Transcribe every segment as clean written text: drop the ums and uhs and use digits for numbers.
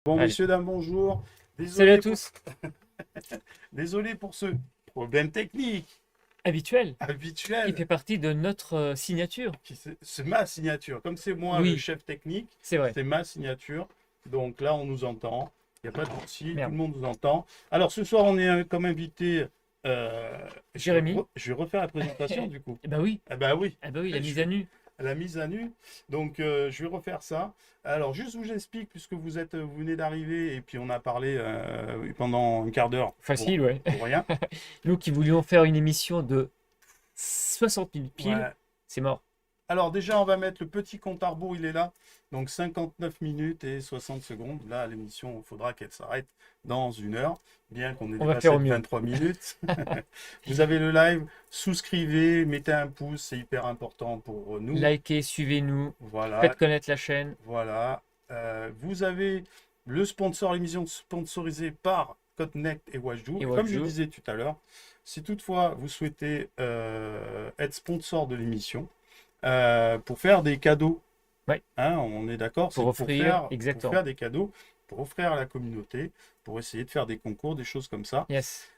Bon, Allez. messieurs, dames, bonjour. Salut à Désolé pour... tous. Désolé pour ce problème technique Habituel, qui habituel. fait partie de notre signature. C'est ma signature. Comme c'est moi le Oui, chef technique, c'est vrai. c'est ma signature. Donc là, on nous entend. Il n'y a pas de souci, tout Merde. le monde nous entend. Alors ce soir, on est comme invité. Jérémy. Je vais refaire la présentation du coup. Eh ben oui, Ah bah oui, la mise à nu. la mise à nu. Donc je vais refaire ça. Alors juste vous explique, puisque vous venez d'arriver et puis on a parlé pendant un quart d'heure Facile, ouais. pour rien. Nous qui voulions faire une émission de 60 minutes pile, Ouais. c'est mort. Alors déjà, on va mettre le petit compte à rebours, il est là. Donc 59 minutes et 60 secondes. Là, l'émission, il faudra qu'elle s'arrête dans 1 heure, bien qu'on ait On va dépassé faire au de mieux. 23 minutes. Vous avez le live, souscrivez, mettez un pouce, c'est hyper important pour nous. Likez, suivez-nous, Voilà, faites connaître la chaîne. voilà. Vous avez le sponsor, l'émission sponsorisée par Connect et Wajdu. Et Comme je Wajdu. disais tout à l'heure, si toutefois vous souhaitez être sponsor de l'émission, pour faire des cadeaux. Ouais. Hein, on est d'accord, c'est Pour offrir, pour exactement. faire des cadeaux, pour offrir à la communauté, pour essayer de faire des concours, des choses comme ça. Yes.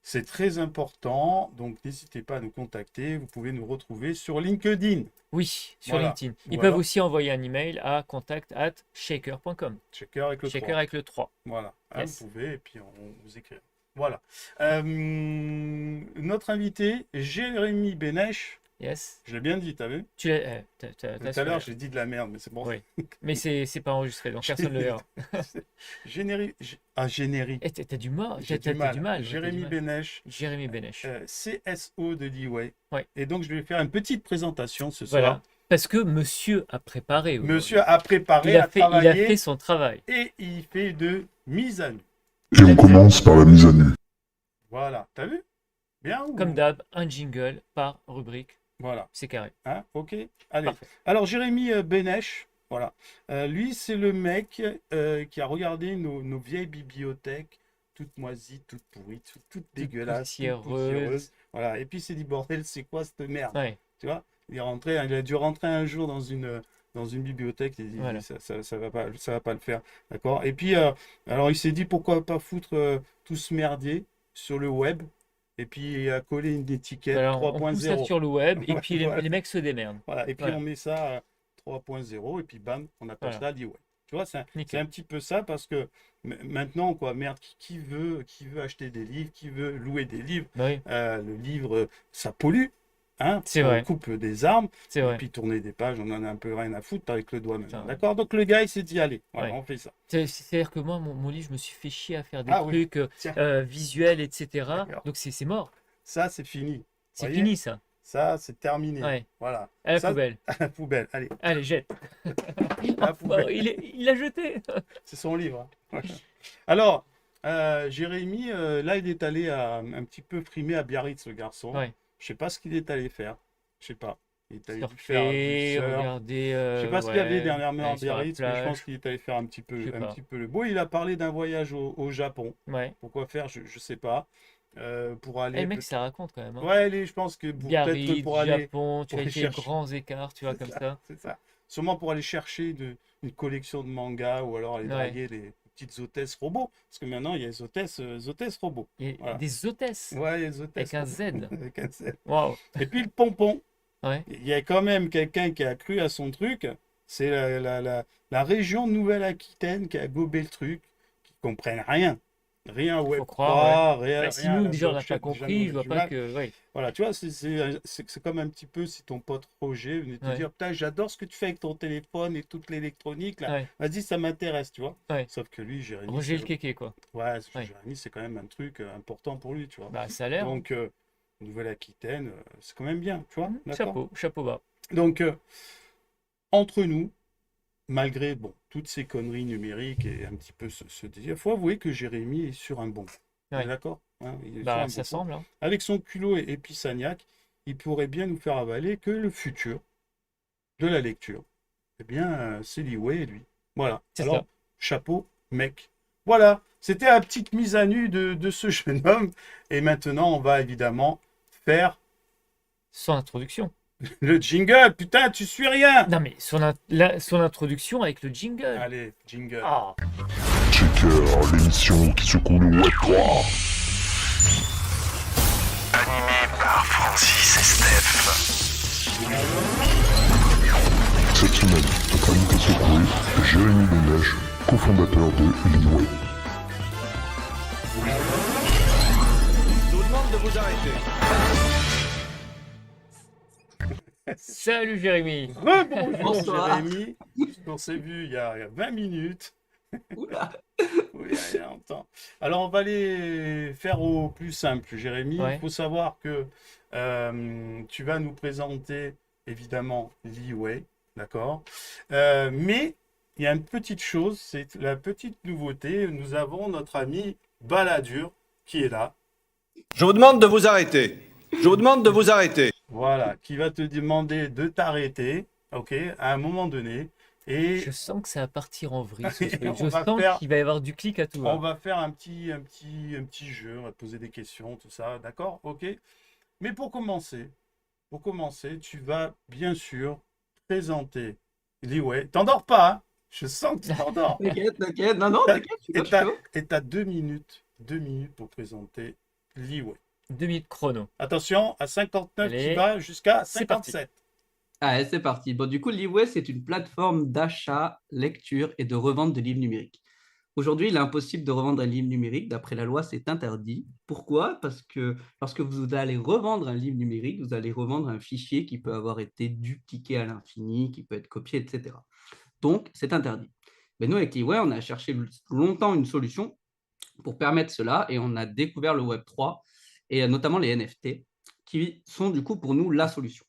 C'est très important, donc n'hésitez pas à nous contacter. Vous pouvez nous retrouver sur LinkedIn. Oui, sur Voilà. LinkedIn. Ils Voilà. peuvent aussi envoyer un email à contact@shaker.com. Checker avec le Shaker 3. avec le 3. Voilà, hein, Yes. vous pouvez, et puis on vous écrit. Voilà. Notre invité, Jérémy Bénèche, Yes. je l'ai bien dit, t'as vu? Tu l'as, t'as Tout à su, l'heure, j'ai dit de la merde, mais c'est bon. Oui. Mais c'est pas enregistré, donc personne ne le verra. Générique. Ah, générique. Eh, t'as du mal. J'ai T'as du du mal. mal. Jérémy Bénèche, Jérémy Bénèche. CSO de D-Way. Ouais. Et donc, je vais faire une petite présentation ce Voilà. soir. Parce que monsieur a préparé. aujourd'hui. Monsieur a préparé, il a a fait, il a travaillé fait son travail. et il fait de mise à nu. Et on commence par la mise à nu. Voilà. T'as vu? Bien ou... Comme d'hab, un jingle par rubrique. Voilà. C'est carré. Hein, ok. Allez. Parfait. Alors, Jérémy Bénèche, voilà. Lui, c'est le mec qui a regardé nos vieilles bibliothèques, toutes moisies, toutes pourries, toutes dégueulasses, toutes poussiéreuses. Voilà. Et puis, il s'est dit, bordel, c'est quoi cette merde? Ouais. Tu vois? Il a dû rentrer un jour dans une bibliothèque et il dit, Voilà. ça va pas le faire. D'accord? Et puis, alors, il s'est dit, pourquoi pas foutre tout ce merdier sur le web? Et puis, il a collé une étiquette Alors, on pousse ça 3.0. sur le web et puis Voilà. les mecs se démerdent. Voilà, et puis Voilà. on met ça à 3.0 et puis bam, on appelle Voilà. ça l'e-web. Tu vois, c'est Nickel. un petit peu ça parce que maintenant, quoi, merde, qui veut acheter des livres, qui veut louer des livres? Bah oui, Le livre, ça pollue, hein? C'est On vrai. coupe des arbres, c'est et vrai. puis tourner des pages, on en a un peu rien à foutre avec le doigt maintenant. Putain. D'accord? Donc le gars, il s'est dit, allez, voilà, Ouais. on fait ça. C'est-à-dire que moi, mon livre, je me suis fait chier à faire des Ah oui, trucs tiens. visuels, etc. D'accord. Donc c'est mort. Ça, c'est fini. C'est Voyez? fini ça. Ça, c'est terminé. Ouais. Voilà. À la Ça, poubelle. à la poubelle. Allez, Allez, jette. à la Oh, poubelle. il l'a jeté. C'est son livre. Hein. Alors, Jérémy, là, il est allé un petit peu frimer à Biarritz, le garçon. Ouais. Je sais pas ce qu'il est allé faire. Je sais pas. Il est allé faire Surfer, du surf. regarder. Je sais pas ce qu'il y avait ouais, dernièrement à aller sur la Biarritz, mais je plage. pense qu'il est allé faire un petit Je sais peu, un pas. petit peu le beau. Il a parlé d'un voyage au Japon. Ouais. Pourquoi faire, je sais pas. Pour Eh, aller. le mec, ça raconte quand même. Hein. Ouais, allez, je pense que peut-être Biarritz, pour aller. Japon, tu pour as aller fait chercher. grands écarts, tu vois, comme ça. C'est ça. Sûrement pour aller chercher une collection de mangas ou alors aller Ouais. draguer des petites hôtesses robots. Parce que maintenant, il y a les hôtesses robots. Il y a Voilà. des hôtesses Ouais, il y a les hôtesses avec un robots. Z. Avec un Z. Waouh. Et puis le pompon. Ouais. Il y a quand même quelqu'un qui a cru à son truc. C'est la région Nouvelle-Aquitaine qui a gobé le truc, qui ne comprennent rien. Rien au Web 3, croire, rien, Bah, si rien à nous, la déjà, on n'a blockchain, pas déjà, compris, nous, je on a vois du pas mal. que. Ouais. Voilà, tu vois, c'est comme un petit peu si ton pote Roger venait te Ouais. dire, putain, j'adore ce que tu fais avec ton téléphone et toute l'électronique, là. Ouais. Vas-y, ça m'intéresse, tu vois. Ouais. Sauf que lui, Jérémy, Roger le kéké, quoi. ouais, Ouais. Jérémy, c'est quand même un truc important pour lui, tu vois. Bah, ça a l'air. Donc, Nouvelle-Aquitaine, c'est quand même bien, tu vois. D'accord. Chapeau bas. Donc, entre nous, malgré bon, toutes ces conneries numériques et un petit peu ce délire, il faut avouer que Jérémy est sur un bon. On est Ouais. d'accord? Hein, il est sur Bah, un ça bon point. semble. Hein. Avec son culot et Pisagnac, il pourrait bien nous faire avaler que le futur de la lecture, eh bien, c'est Liway et lui. Voilà. C'est Alors, ça. chapeau, mec. Voilà. C'était la petite mise à nu de ce jeune homme. Et maintenant, on va évidemment faire Son introduction. le jingle. Putain, tu suis rien. Non, mais son introduction avec le jingle. Allez, jingle. Ah. Checker, l'émission qui secoue le Web 3. Animé par Francis et Steph. Cette semaine, notre invité secoué, Jérémy Benèche, cofondateur de Liway. Je vous demande de vous arrêter. Salut Jérémy. Rebonjour Bonsoir. Jérémy. On s'est vu il y a 20 minutes. Oula. Oui, il y a longtemps. Alors, on va aller faire au plus simple, Jérémy. Ouais. Il faut savoir que tu vas nous présenter, évidemment, Liway, d'accord? Mais il y a une petite chose, c'est la petite nouveauté. Nous avons notre ami Balladur qui est là, Je vous demande de vous arrêter. Je vous demande de vous arrêter. voilà, qui va te demander de t'arrêter, ok, à un moment donné. Et Je sens que ça va partir en vrille ce truc. On Je va sens faire- qu'il va y avoir du clic à tout. on Hein. va faire un petit jeu, on va te poser des questions, tout ça, d'accord? Ok? Mais pour commencer, tu vas bien sûr présenter Liway. T'endors pas, hein? Je sens que tu t'endors. T'inquiète. Non, t'inquiète, je Et suis chaud. t'as 2 minutes pour présenter Liway. 2 minutes chrono. Attention, à 59 Allez, qui va jusqu'à c'est parti. 57. Allez, c'est parti. Bon, du coup, Liway, c'est une plateforme d'achat, lecture et de revente de livres numériques. Aujourd'hui, il est impossible de revendre un livre numérique. D'après la loi, c'est interdit. Pourquoi? Parce que lorsque vous allez revendre un livre numérique, vous allez revendre un fichier qui peut avoir été dupliqué à l'infini, qui peut être copié, etc. Donc, c'est interdit. Mais nous, avec Liway, on a cherché longtemps une solution pour permettre cela et on a découvert le Web 3 et notamment les NFT qui sont du coup pour nous la solution.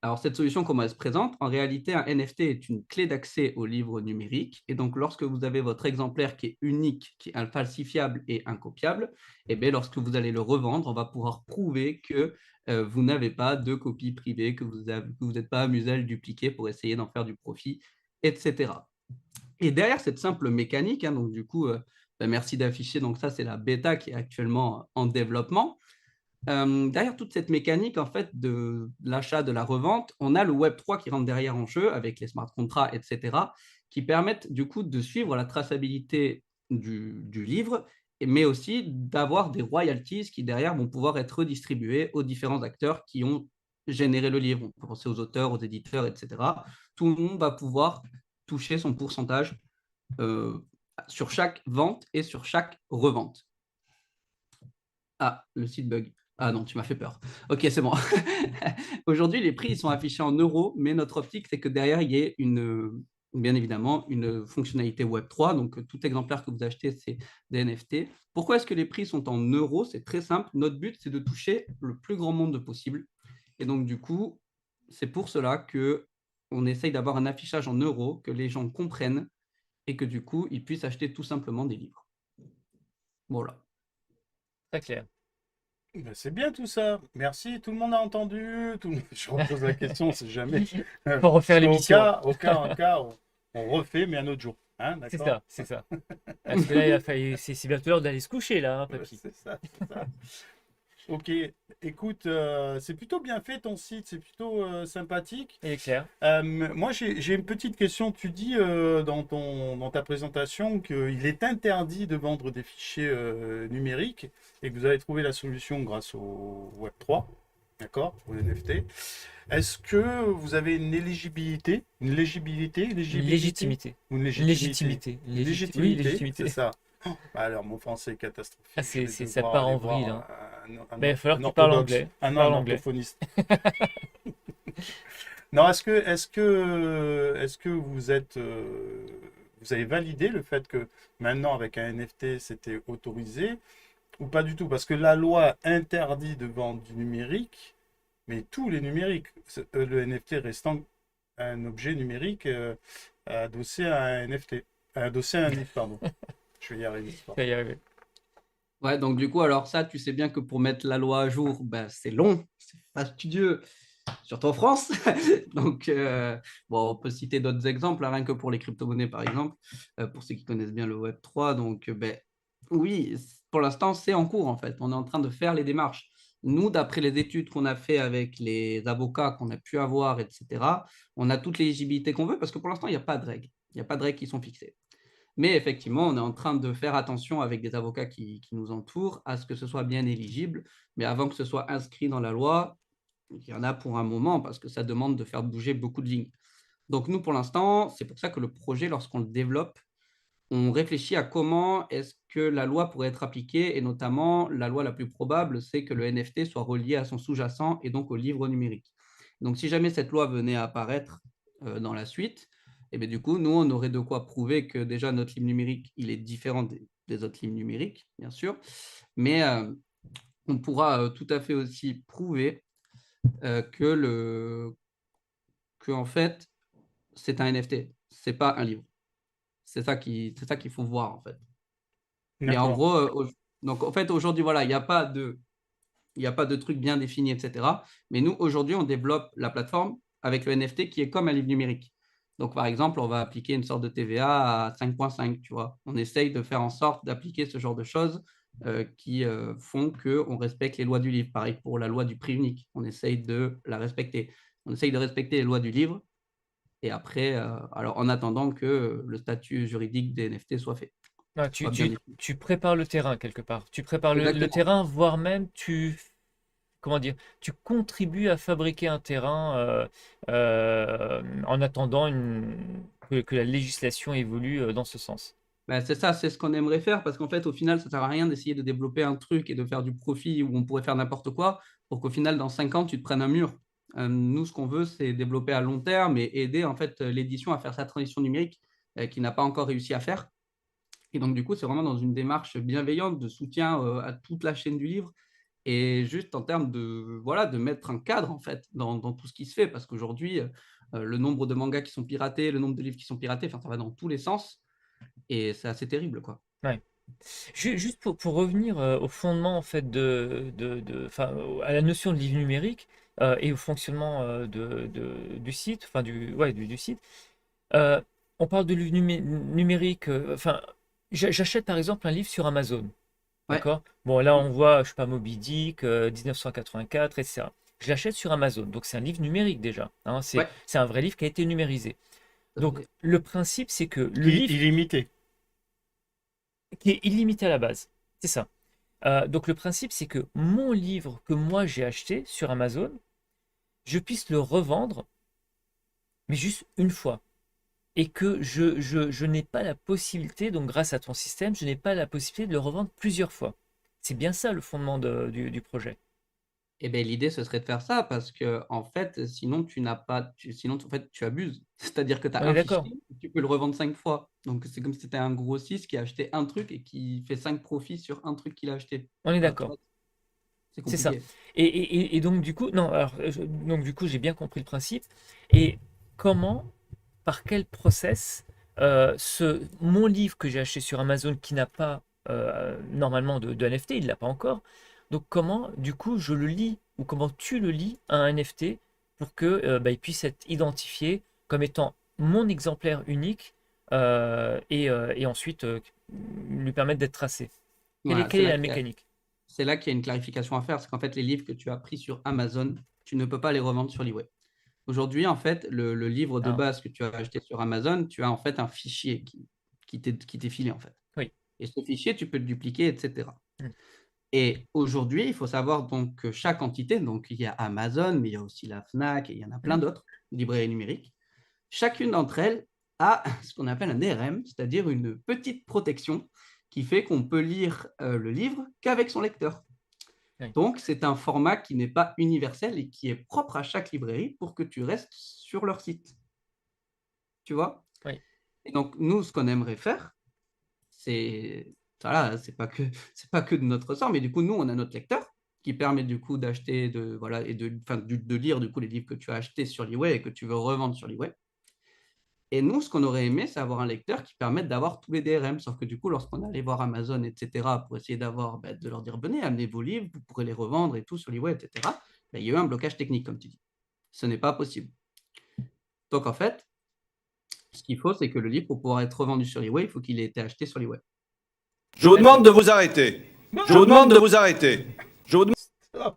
Alors, cette solution, comment elle se présente? En réalité, un NFT est une clé d'accès au livre numérique. Et donc, lorsque vous avez votre exemplaire qui est unique, qui est infalsifiable et incopiable, et bien, lorsque vous allez le revendre, on va pouvoir prouver que vous n'avez pas de copie privée, que vous n'êtes pas amusé à le dupliquer pour essayer d'en faire du profit, etc. Et derrière cette simple mécanique, hein, donc du coup, merci d'afficher, donc ça, c'est la bêta qui est actuellement en développement. Derrière toute cette mécanique en fait de l'achat, de la revente, on a le Web 3 qui rentre derrière en jeu avec les smart contracts, etc., qui permettent du coup de suivre la traçabilité du livre, mais aussi d'avoir des royalties qui derrière vont pouvoir être redistribuées aux différents acteurs qui ont généré le livre. On peut penser aux auteurs, aux éditeurs, etc. Tout le monde va pouvoir toucher son pourcentage sur chaque vente et sur chaque revente. Ah, le site bug. Ah non, tu m'as fait peur. Ok, c'est bon. Aujourd'hui, les prix ils sont affichés en euros, mais notre optique, c'est que derrière, il y ait bien évidemment une fonctionnalité Web3. Donc, tout exemplaire que vous achetez, c'est des NFT. Pourquoi est-ce que les prix sont en euros? C'est très simple. Notre but, c'est de toucher le plus grand nombre possible. Et donc, du coup, c'est pour cela qu'on essaye d'avoir un affichage en euros, que les gens comprennent et que du coup, ils puissent acheter tout simplement des livres. Voilà. Très clair. Ben, c'est bien tout ça. Merci, tout le monde a entendu. Je repose la question, c'est jamais. Pour refaire l'émission. Au cas, on refait, mais un autre jour. Hein, C'est d'accord? ça, c'est ça. Parce que là, c'est bientôt l'heure d'aller se coucher, là, hein, papy. C'est ça. Ok, écoute, c'est plutôt bien fait ton site, c'est plutôt sympathique. Il est clair. Moi, j'ai une petite question. Tu dis dans ta présentation qu'il est interdit de vendre des fichiers numériques et que vous avez trouvé la solution grâce au Web3, d'accord, au NFT. Est-ce que vous avez une éligibilité, une légibilité, Une légitimité. ou une Une légitimité, légitimité. Oui, légitimité. c'est ça. Bah alors, mon français est catastrophique. Ah, Je vais ça devoir part en aller voir vrille, hein. un Il va falloir un que tu parles orthodoxe, anglais. un Parle anglais. orthophoniste. Non, est-ce que vous êtes, vous avez validé le fait que maintenant avec un NFT c'était autorisé ou pas du tout? Parce que la loi interdit de vendre du numérique, mais tous les numériques, le NFT restant un objet numérique adossé à un NFT, adossé à un livre, pardon. Je vais y arriver. Ça va y arriver. Ouais, donc du coup, alors ça, tu sais bien que pour mettre la loi à jour, ben, c'est long, c'est fastidieux, surtout en France. Donc, bon, on peut citer d'autres exemples, hein, rien que pour les crypto-monnaies, par exemple, pour ceux qui connaissent bien le Web3. Donc, ben, oui, pour l'instant, c'est en cours, en fait. On est en train de faire les démarches. Nous, d'après les études qu'on a fait avec les avocats qu'on a pu avoir, etc., on a toute l'éligibilité qu'on veut parce que pour l'instant, il n'y a pas de règles. Il n'y a pas de règles qui sont fixées. Mais effectivement, on est en train de faire attention avec des avocats qui nous entourent à ce que ce soit bien éligible. Mais avant que ce soit inscrit dans la loi, il y en a pour un moment parce que ça demande de faire bouger beaucoup de lignes. Donc nous, pour l'instant, c'est pour ça que le projet, lorsqu'on le développe, on réfléchit à comment est-ce que la loi pourrait être appliquée et notamment la loi la plus probable, c'est que le NFT soit relié à son sous-jacent et donc au livre numérique. Donc si jamais cette loi venait à apparaître dans la suite, et bien du coup, nous, on aurait de quoi prouver que déjà notre livre numérique, il est différent des autres livres numériques, bien sûr, mais on pourra tout à fait aussi prouver que en fait, c'est un NFT, c'est pas un livre. C'est ça qu'il faut voir en fait. Mais en D'accord. gros, donc en fait aujourd'hui voilà, il y a pas de truc bien défini, etc. Mais nous aujourd'hui, on développe la plateforme avec le NFT qui est comme un livre numérique. Donc par exemple, on va appliquer une sorte de TVA à 5,5, tu vois. On essaye de faire en sorte d'appliquer ce genre de choses qui font qu'on respecte les lois du livre. Pareil pour la loi du prix unique, on essaye de la respecter. On essaye de respecter les lois du livre et après, alors en attendant que le statut juridique des NFT soit fait, Ah, soit bien défini. tu prépares le terrain quelque part. Tu prépares le Exactement. terrain, voire même comment dire, tu contribues à fabriquer un terrain en attendant que la législation évolue dans ce sens. Bah, c'est ça, c'est ce qu'on aimerait faire parce qu'en fait, au final, ça sert à rien d'essayer de développer un truc et de faire du profit où on pourrait faire n'importe quoi pour qu'au final, dans 5 ans, tu te prennes un mur. Nous, ce qu'on veut, c'est développer à long terme et aider en fait l'édition à faire sa transition numérique qui n'a pas encore réussi à faire. Et donc, du coup, c'est vraiment dans une démarche bienveillante de soutien à toute la chaîne du livre et juste en termes de, voilà, de mettre un cadre en fait dans tout ce qui se fait parce qu'aujourd'hui, le nombre de mangas qui sont piratés, le nombre de livres qui sont piratés, enfin, ça va dans tous les sens et c'est assez terrible, quoi. Ouais. Juste pour revenir au fondement en fait enfin, à la notion de livre numérique et au fonctionnement du site, enfin ouais, du site. Euh, on parle de livre numérique. Enfin, j'achète par exemple un livre sur Amazon. Ouais, D'accord? Bon, là on voit, je sais pas, Moby Dick, 1984, etc. Je l'achète sur Amazon, donc c'est un livre numérique déjà, hein, ouais, c'est un vrai livre qui a été numérisé. tout à Donc fait. le principe, c'est que le livre Illimité. qui est illimité à la base, c'est ça. Donc le principe, c'est que mon livre que moi j'ai acheté sur Amazon, je puisse le revendre, mais juste une fois. Et que je n'ai pas la possibilité, donc grâce à ton système, je n'ai pas la possibilité de le revendre plusieurs fois. C'est bien ça le fondement du projet. Et ben l'idée, ce serait de faire ça parce que en fait, sinon tu n'as pas sinon en fait, tu abuses. C'est-à-dire que tu as On est un d'accord? fichier, tu peux le revendre 5 fois. Donc c'est comme si c'était un grossiste qui a acheté un truc et qui fait 5 profits sur un truc qu'il a acheté. On est Enfin, tu d'accord. vois, c'est C'est ça. compliqué. Et donc du coup, non, alors, donc du coup, j'ai bien compris le principe. Et comment, par quel process, mon livre que j'ai acheté sur Amazon qui n'a pas normalement de NFT, il ne l'a pas encore. Donc comment, du coup, je le lis ou comment tu le lis à un NFT pour que bah, il puisse être identifié comme étant mon exemplaire unique et ensuite lui permettre d'être tracé. Voilà, Quelle est la mécanique? c'est là qu'il y a une clarification à faire, c'est qu'en fait, les livres que tu as pris sur Amazon, tu ne peux pas les revendre sur l'eWay. Aujourd'hui, en fait, le livre de Ah, base que tu as acheté sur Amazon, tu as en fait un fichier qui t'est filé, en fait. oui. Et ce fichier, tu peux le dupliquer, etc. Hmm. Et aujourd'hui, il faut savoir donc que chaque entité, donc il y a Amazon, mais il y a aussi la Fnac et il y en a plein Hmm. d'autres, librairies numériques, chacune d'entre elles a ce qu'on appelle un DRM, c'est-à-dire une petite protection qui fait qu'on peut lire le livre qu'avec son lecteur. Oui. Donc, c'est un format qui n'est pas universel et qui est propre à chaque librairie pour que tu restes sur leur site. Tu vois? Oui. Et donc, nous, ce qu'on aimerait faire, c'est voilà, c'est pas que de notre ressort, mais du coup, nous, on a notre lecteur qui permet du coup d'acheter voilà et de lire du coup les livres que tu as achetés sur l'eWay et que tu veux revendre sur l'eWay. Et nous, ce qu'on aurait aimé, c'est avoir un lecteur qui permette d'avoir tous les DRM. Sauf que du coup, lorsqu'on allait voir Amazon, etc., pour essayer d'avoir, de leur dire, venez, amenez vos livres, vous pourrez les revendre et tout sur l'eWay, etc., il y a eu un blocage technique, comme tu dis. Ce n'est pas possible. Donc en fait, ce qu'il faut, c'est que le livre, pour pouvoir être revendu sur l'eWay, il faut qu'il ait été acheté sur l'eWay. Je vous demande de vous arrêter. Je vous demande de vous arrêter. Je vous demande...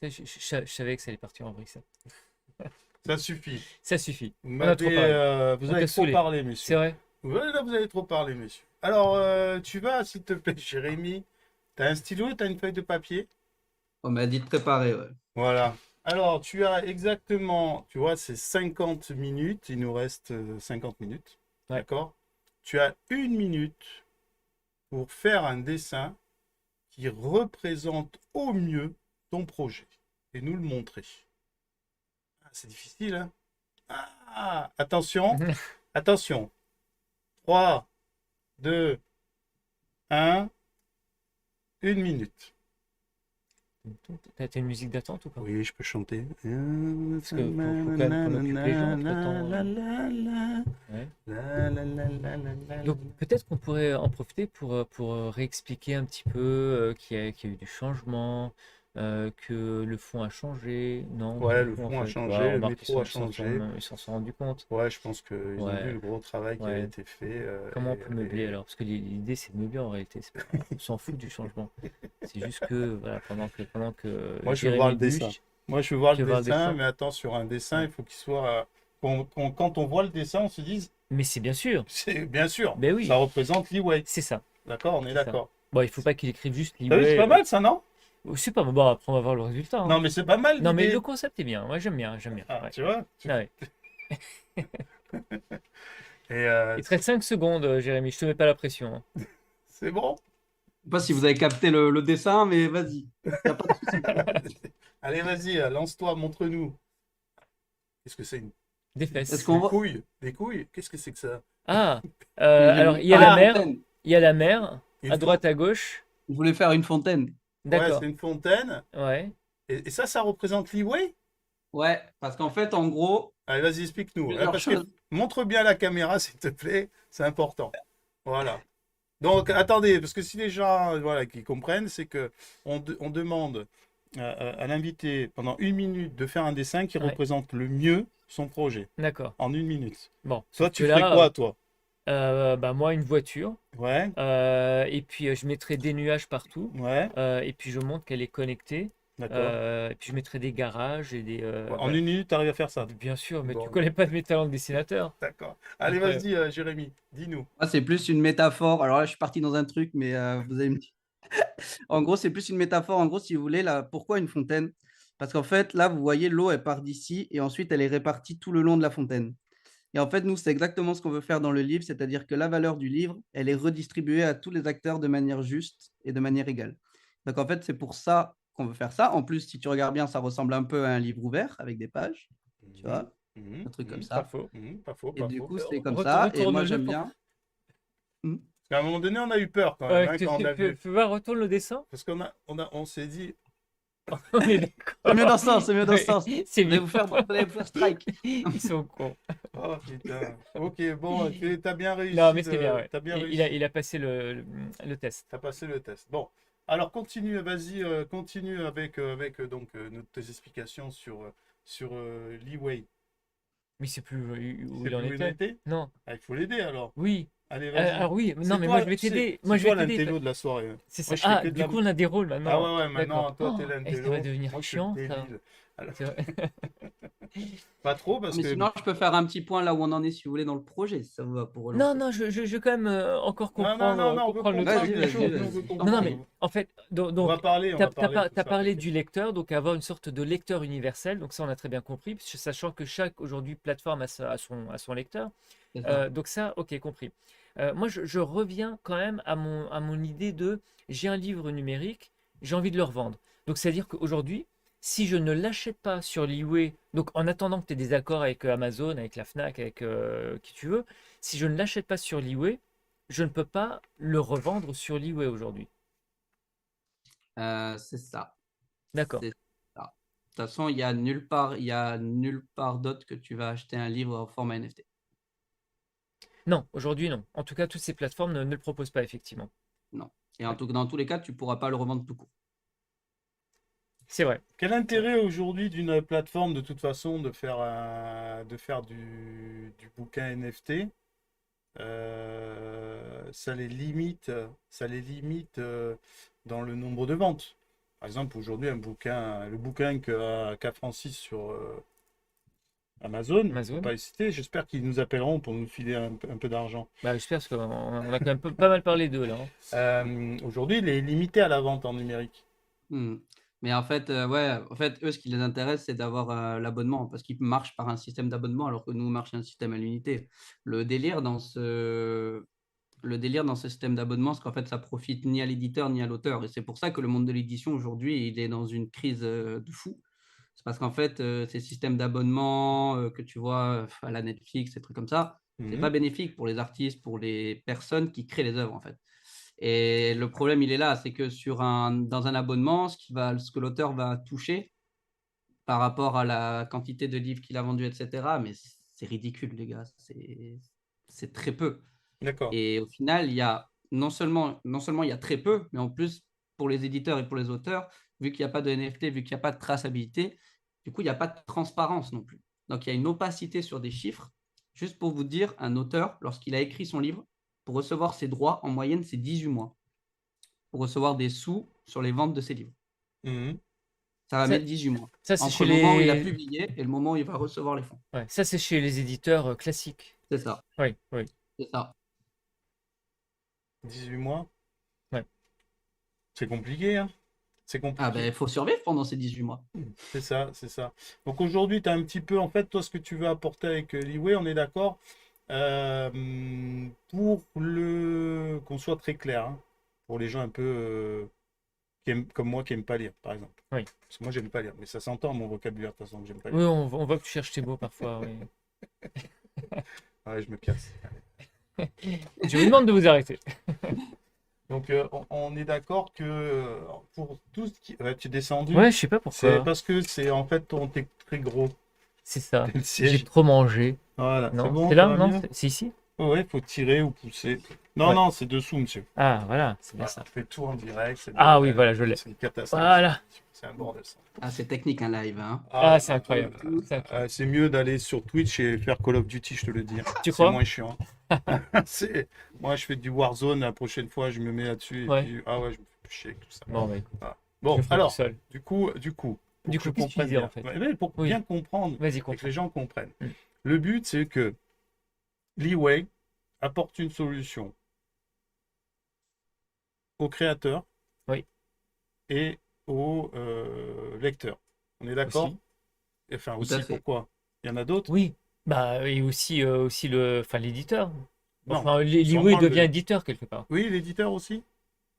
Je savais que ça allait partir en vrille, ça. Ça suffit. Ça suffit. Vous On a trop m'avez parlé. vous On avez t'a trop saoulé. parlé, C'est monsieur. vrai? Ouais, là, vous avez trop parlé, messieurs. Alors, tu vas, s'il te plaît, Jérémy. T'as un stylo, t'as une feuille de papier? On m'a dit de préparer, ouais. Voilà. Alors, tu as exactement, tu vois, c'est 50 minutes. Il nous reste 50 minutes. Ouais. D'accord? Tu as 1 minute pour faire un dessin qui représente au mieux ton projet et nous le montrer. Ah, c'est difficile, hein? Ah, attention, attention. 3, 2, 1, 1 minute. T'as une musique d'attente ou pas? Oui, je peux chanter. Parce que faut quand même qu'on occupe les gens entre-temps. Ouais. Donc peut-être qu'on pourrait en profiter pour réexpliquer un petit peu qu'il y a eu du changement, que le fond a changé. Non, pas Ouais, le beaucoup, en fond a fait. changé, Ouais, le remarque, métro a changé. ils s'en sont rendus compte. Ouais, je pense qu'ils ont vu Ouais, le gros travail qui a ouais. été fait. Comment on peut meubler alors? Parce que l'idée c'est de meubler en réalité. On s'en fout du changement. C'est juste que voilà, pendant que Moi, je veux voir Jérémy le dessin. bûche, Moi, je veux voir tu le veux voir le dessin, dessin. mais attends, sur un dessin, Ouais. il faut qu'il soit. Quand on voit le dessin, on se dise, Mais c'est bien sûr. c'est bien sûr, Ben oui, ça représente Leeway. c'est ça. D'accord, on est C'est ça. d'accord. Bon, il faut pas qu'il écrive juste T'as vu, c'est Leeway. pas mal ça, non? C'est pas bon, après on va voir le résultat, hein. Non, mais c'est pas mal Non, mais l'idée. le concept est bien. Moi, j'aime bien, j'aime bien. Ah, Ouais. tu vois? Ah ouais. Et Il te reste 5 secondes, Jérémy. Je te mets pas la pression, hein. c'est bon? Je sais pas si vous avez capté le dessin, mais vas-y. Y a pas de souci. Allez, vas-y, lance-toi, montre-nous. Qu'est-ce que c'est Des Est-ce fesses. qu'on Des voit couilles? Des couilles? Qu'est-ce que c'est que ça? Ah, J'ai alors mis- il y a Ah, la une mer, fontaine. il y a la mer, Une à droite, à gauche. Je voulais faire une fontaine. Ouais, D'accord. c'est une fontaine. Ouais. Et ça représente Leeway? Ouais, parce qu'en fait, en gros, Allez, vas-y, explique-nous. plusieurs Parce que choses. montre bien la caméra, s'il te plaît. C'est important. Voilà. Donc, attendez, parce que si les gens, voilà, qui comprennent, c'est que on demande à l'invité pendant 1 minute de faire un dessin qui Ouais. représente le mieux son projet D'accord. en 1 minute. Bon. Toi, Sauf tu que ferais là, quoi, toi? bah moi, une voiture. Ouais, Et puis je mettrai des nuages partout. ouais, Et puis je montre qu'elle est connectée. d'accord. Et puis je mettrai des garages et des. Ouais, en Voilà. 1 minute, tu arrives à faire ça. Bien sûr, mais tu Bon, connais pas mes talents de dessinateur. d'accord. Allez, Incroyable. vas-y, Jérémy, dis-nous. Moi, c'est plus une métaphore. Alors là, je suis parti dans un truc, mais vous allez me dire. En gros, c'est plus une métaphore. En gros, si vous voulez, là, pourquoi une fontaine? Parce qu'en fait, là, vous voyez, l'eau, elle part d'ici et ensuite, elle est répartie tout le long de la fontaine. Et en fait, nous, c'est exactement ce qu'on veut faire dans le livre, c'est-à-dire que la valeur du livre, elle est redistribuée à tous les acteurs de manière juste et de manière égale. Donc, en fait, c'est pour ça qu'on veut faire ça. En plus, si tu regardes bien, ça ressemble un peu à un livre ouvert avec des pages, tu vois, un truc comme Pas ça. faux. Pas faux, Et pas du faux. coup, c'est comme ça. Et moi, Retourne-le j'aime pour. bien. Mmh. Parce qu'à un moment donné, on a eu peur quand même, hein, quand on a vu. Fais voir, retourne le dessin. Parce on s'est dit, On est d'accord. C'est mieux dans ce sens, c'est mieux dans ce Ouais, sens. c'est Vous allez mieux. vous allez vous faire strike. Ils sont cons. oh putain. Ok, bon, t'as bien réussi. Non, mais c'était bien, ouais. T'as bien Il réussi. il a passé le test. T'as passé le test. Bon, alors continue, vas-y, continue avec donc tes explications sur Leeway. Mais c'est plus où C'est il en plus où il en était. était? Non, Ah, il faut l'aider alors. oui. Allez, vas-y. Alors oui, C'est non, mais toi, moi je vais c'est- t'aider. c'est Moi je vais toi t'aider. l'intello de la soirée. C'est Moi, ça. je fais Ah, que de du la- coup on a des rôles Ah maintenant. ouais, maintenant, D'accord. toi, t'es Oh, l'intello. ça va devenir Moi, je suis chiant, le ça. débile. Alors, C'est vrai. pas trop, parce Mais que... sinon, je peux faire un petit point là où on en est, si vous voulez, dans le projet, si ça vous va pour relancer. Non, non, je veux quand même encore Non, non, non, non, on veut comprendre le comprendre truc. Vas-y, les vas-y, choses, vas-y. on veut Non, comprendre. non, mais en fait, On donc, va parler, on t'as va parler. de tout t'as ça. parlé du lecteur, donc avoir une sorte de lecteur universel, donc ça on a très bien compris, sachant que chaque aujourd'hui plateforme a son lecteur. C'est ça. Donc ça, ok, compris. Moi, je reviens quand même à mon idée de j'ai un livre numérique, j'ai envie de le revendre. Donc c'est-à-dire qu'aujourd'hui, si je ne l'achète pas sur Liway, donc en attendant que tu aies des accords avec Amazon, avec la Fnac, avec qui tu veux, si je ne l'achète pas sur Liway, je ne peux pas le revendre sur Liway aujourd'hui. C'est ça. D'accord. C'est ça. De toute façon, il y a nulle part d'autre que tu vas acheter un livre en format NFT. Non, aujourd'hui non. En tout cas, toutes ces plateformes ne le proposent pas effectivement. Non. Et dans tous les cas, tu ne pourras pas le revendre tout court. C'est vrai. Quel intérêt aujourd'hui d'une plateforme de toute façon de faire du bouquin NFT? Ça les limite dans le nombre de ventes. Par exemple, aujourd'hui, le bouquin qu'a Francis Amazon, Amazon. faut pas hésiter. J'espère qu'ils nous appelleront pour nous filer un peu d'argent. Bah, j'espère parce qu'on on a quand même pas mal parlé d'eux là, hein. Aujourd'hui, il est limité à la vente en numérique. Mmh. Mais en fait, ouais, en fait, eux, ce qui les intéresse, c'est d'avoir, l'abonnement parce qu'ils marchent par un système d'abonnement alors que nous, on marche un système à l'unité. Le délire dans ce le délire dans ce système d'abonnement, c'est qu'en fait, ça profite ni à l'éditeur ni à l'auteur et c'est pour ça que le monde de l'édition aujourd'hui, il est dans une crise, de fou. C'est parce qu'en fait, ces systèmes d'abonnement, que tu vois, à la Netflix, ces trucs comme ça, c'est pas Mhm. bénéfique pour les artistes, pour les personnes qui créent les œuvres, en fait. Et le problème, il est là, c'est que dans un abonnement, ce que l'auteur va toucher par rapport à la quantité de livres qu'il a vendus, et cetera, mais c'est ridicule, les gars, c'est très peu. D'accord. Et au final, il y a non seulement il y a très peu, mais en plus, pour les éditeurs et pour les auteurs, vu qu'il y a pas de NFT, vu qu'il y a pas de traçabilité, du coup, il y a pas de transparence non plus. Donc il y a une opacité sur des chiffres. Juste pour vous dire, un auteur, lorsqu'il a écrit son livre, pour recevoir ses droits, en moyenne, c'est 18 mois pour recevoir des sous sur les ventes de ses livres. Mhm. Ça va Ça, mettre 18 mois. ça, c'est Entre chez le moment où il a les. publié et le moment où il va recevoir les fonds. Ouais, ça, c'est chez les éditeurs classiques. C'est ça, Oui, oui. c'est ça. 18 mois, Ouais. c'est compliqué, hein? C'est Ah compliqué. ben, il faut survivre pendant ces 18 mois. C'est ça, c'est ça. Donc aujourd'hui, tu as un petit peu, en fait, toi, ce que tu veux apporter avec Liway, on est d'accord, pour qu'on soit très clair, hein, pour les gens un peu comme moi qui n'aiment pas lire, par exemple. Oui. Parce que moi, j'aime pas lire, mais ça s'entend mon vocabulaire, de toute façon, que j'aime pas Oui, lire. on voit que tu cherches tes mots parfois. Oui. Ouais, je me casse. Je vous demande de vous arrêter. Donc, on est d'accord que pour tout ce qui. Ouais, tu es descendu. Ouais, je sais pas C'est pourquoi. parce que c'est en fait t'es très gros. C'est ça. Le J'ai siège. trop mangé. Voilà, c'est Non, bon, c'est ça là? va Non, mieux. c'est ici? Ouais, faut tirer ou pousser. Non, Ouais. non, c'est dessous, monsieur. Ah, voilà, c'est bien Voilà, ça. on fait tout en direct. C'est le Ah oui, bordel. voilà, je l'ai. C'est une catastrophe. Voilà. C'est un bordel, ça. Ah, c'est technique un live, hein. Ah, c'est incroyable. C'est incroyable. C'est mieux d'aller sur Twitch et faire Call of Duty, je te le dis. Tu C'est crois? moins chiant. Moi, je fais du Warzone. La prochaine fois, je me mets là-dessus. Et Ouais. puis, ah ouais, je me fais plus chier avec tout ça. Bon, bah, écoute, Voilà. je Bon, le ferai alors, tout seul. du coup, pour Du que coup, je qu'est-ce que tu comprenne disais, bien. en fait? Ouais, mais pour Oui. bien comprendre Vas-y, et que comprends. les gens comprennent. Mm. Le but, c'est que Leeway apporte une solution aux créateurs Oui. et aux lecteurs. On est d'accord? Aussi. Enfin, Tout aussi, à fait. pourquoi? Il y en a d'autres? Oui. Bah, et aussi, enfin, l'éditeur. Non, Enfin, on s'en Leeway branle devient de- éditeur quelque part. Oui, l'éditeur aussi?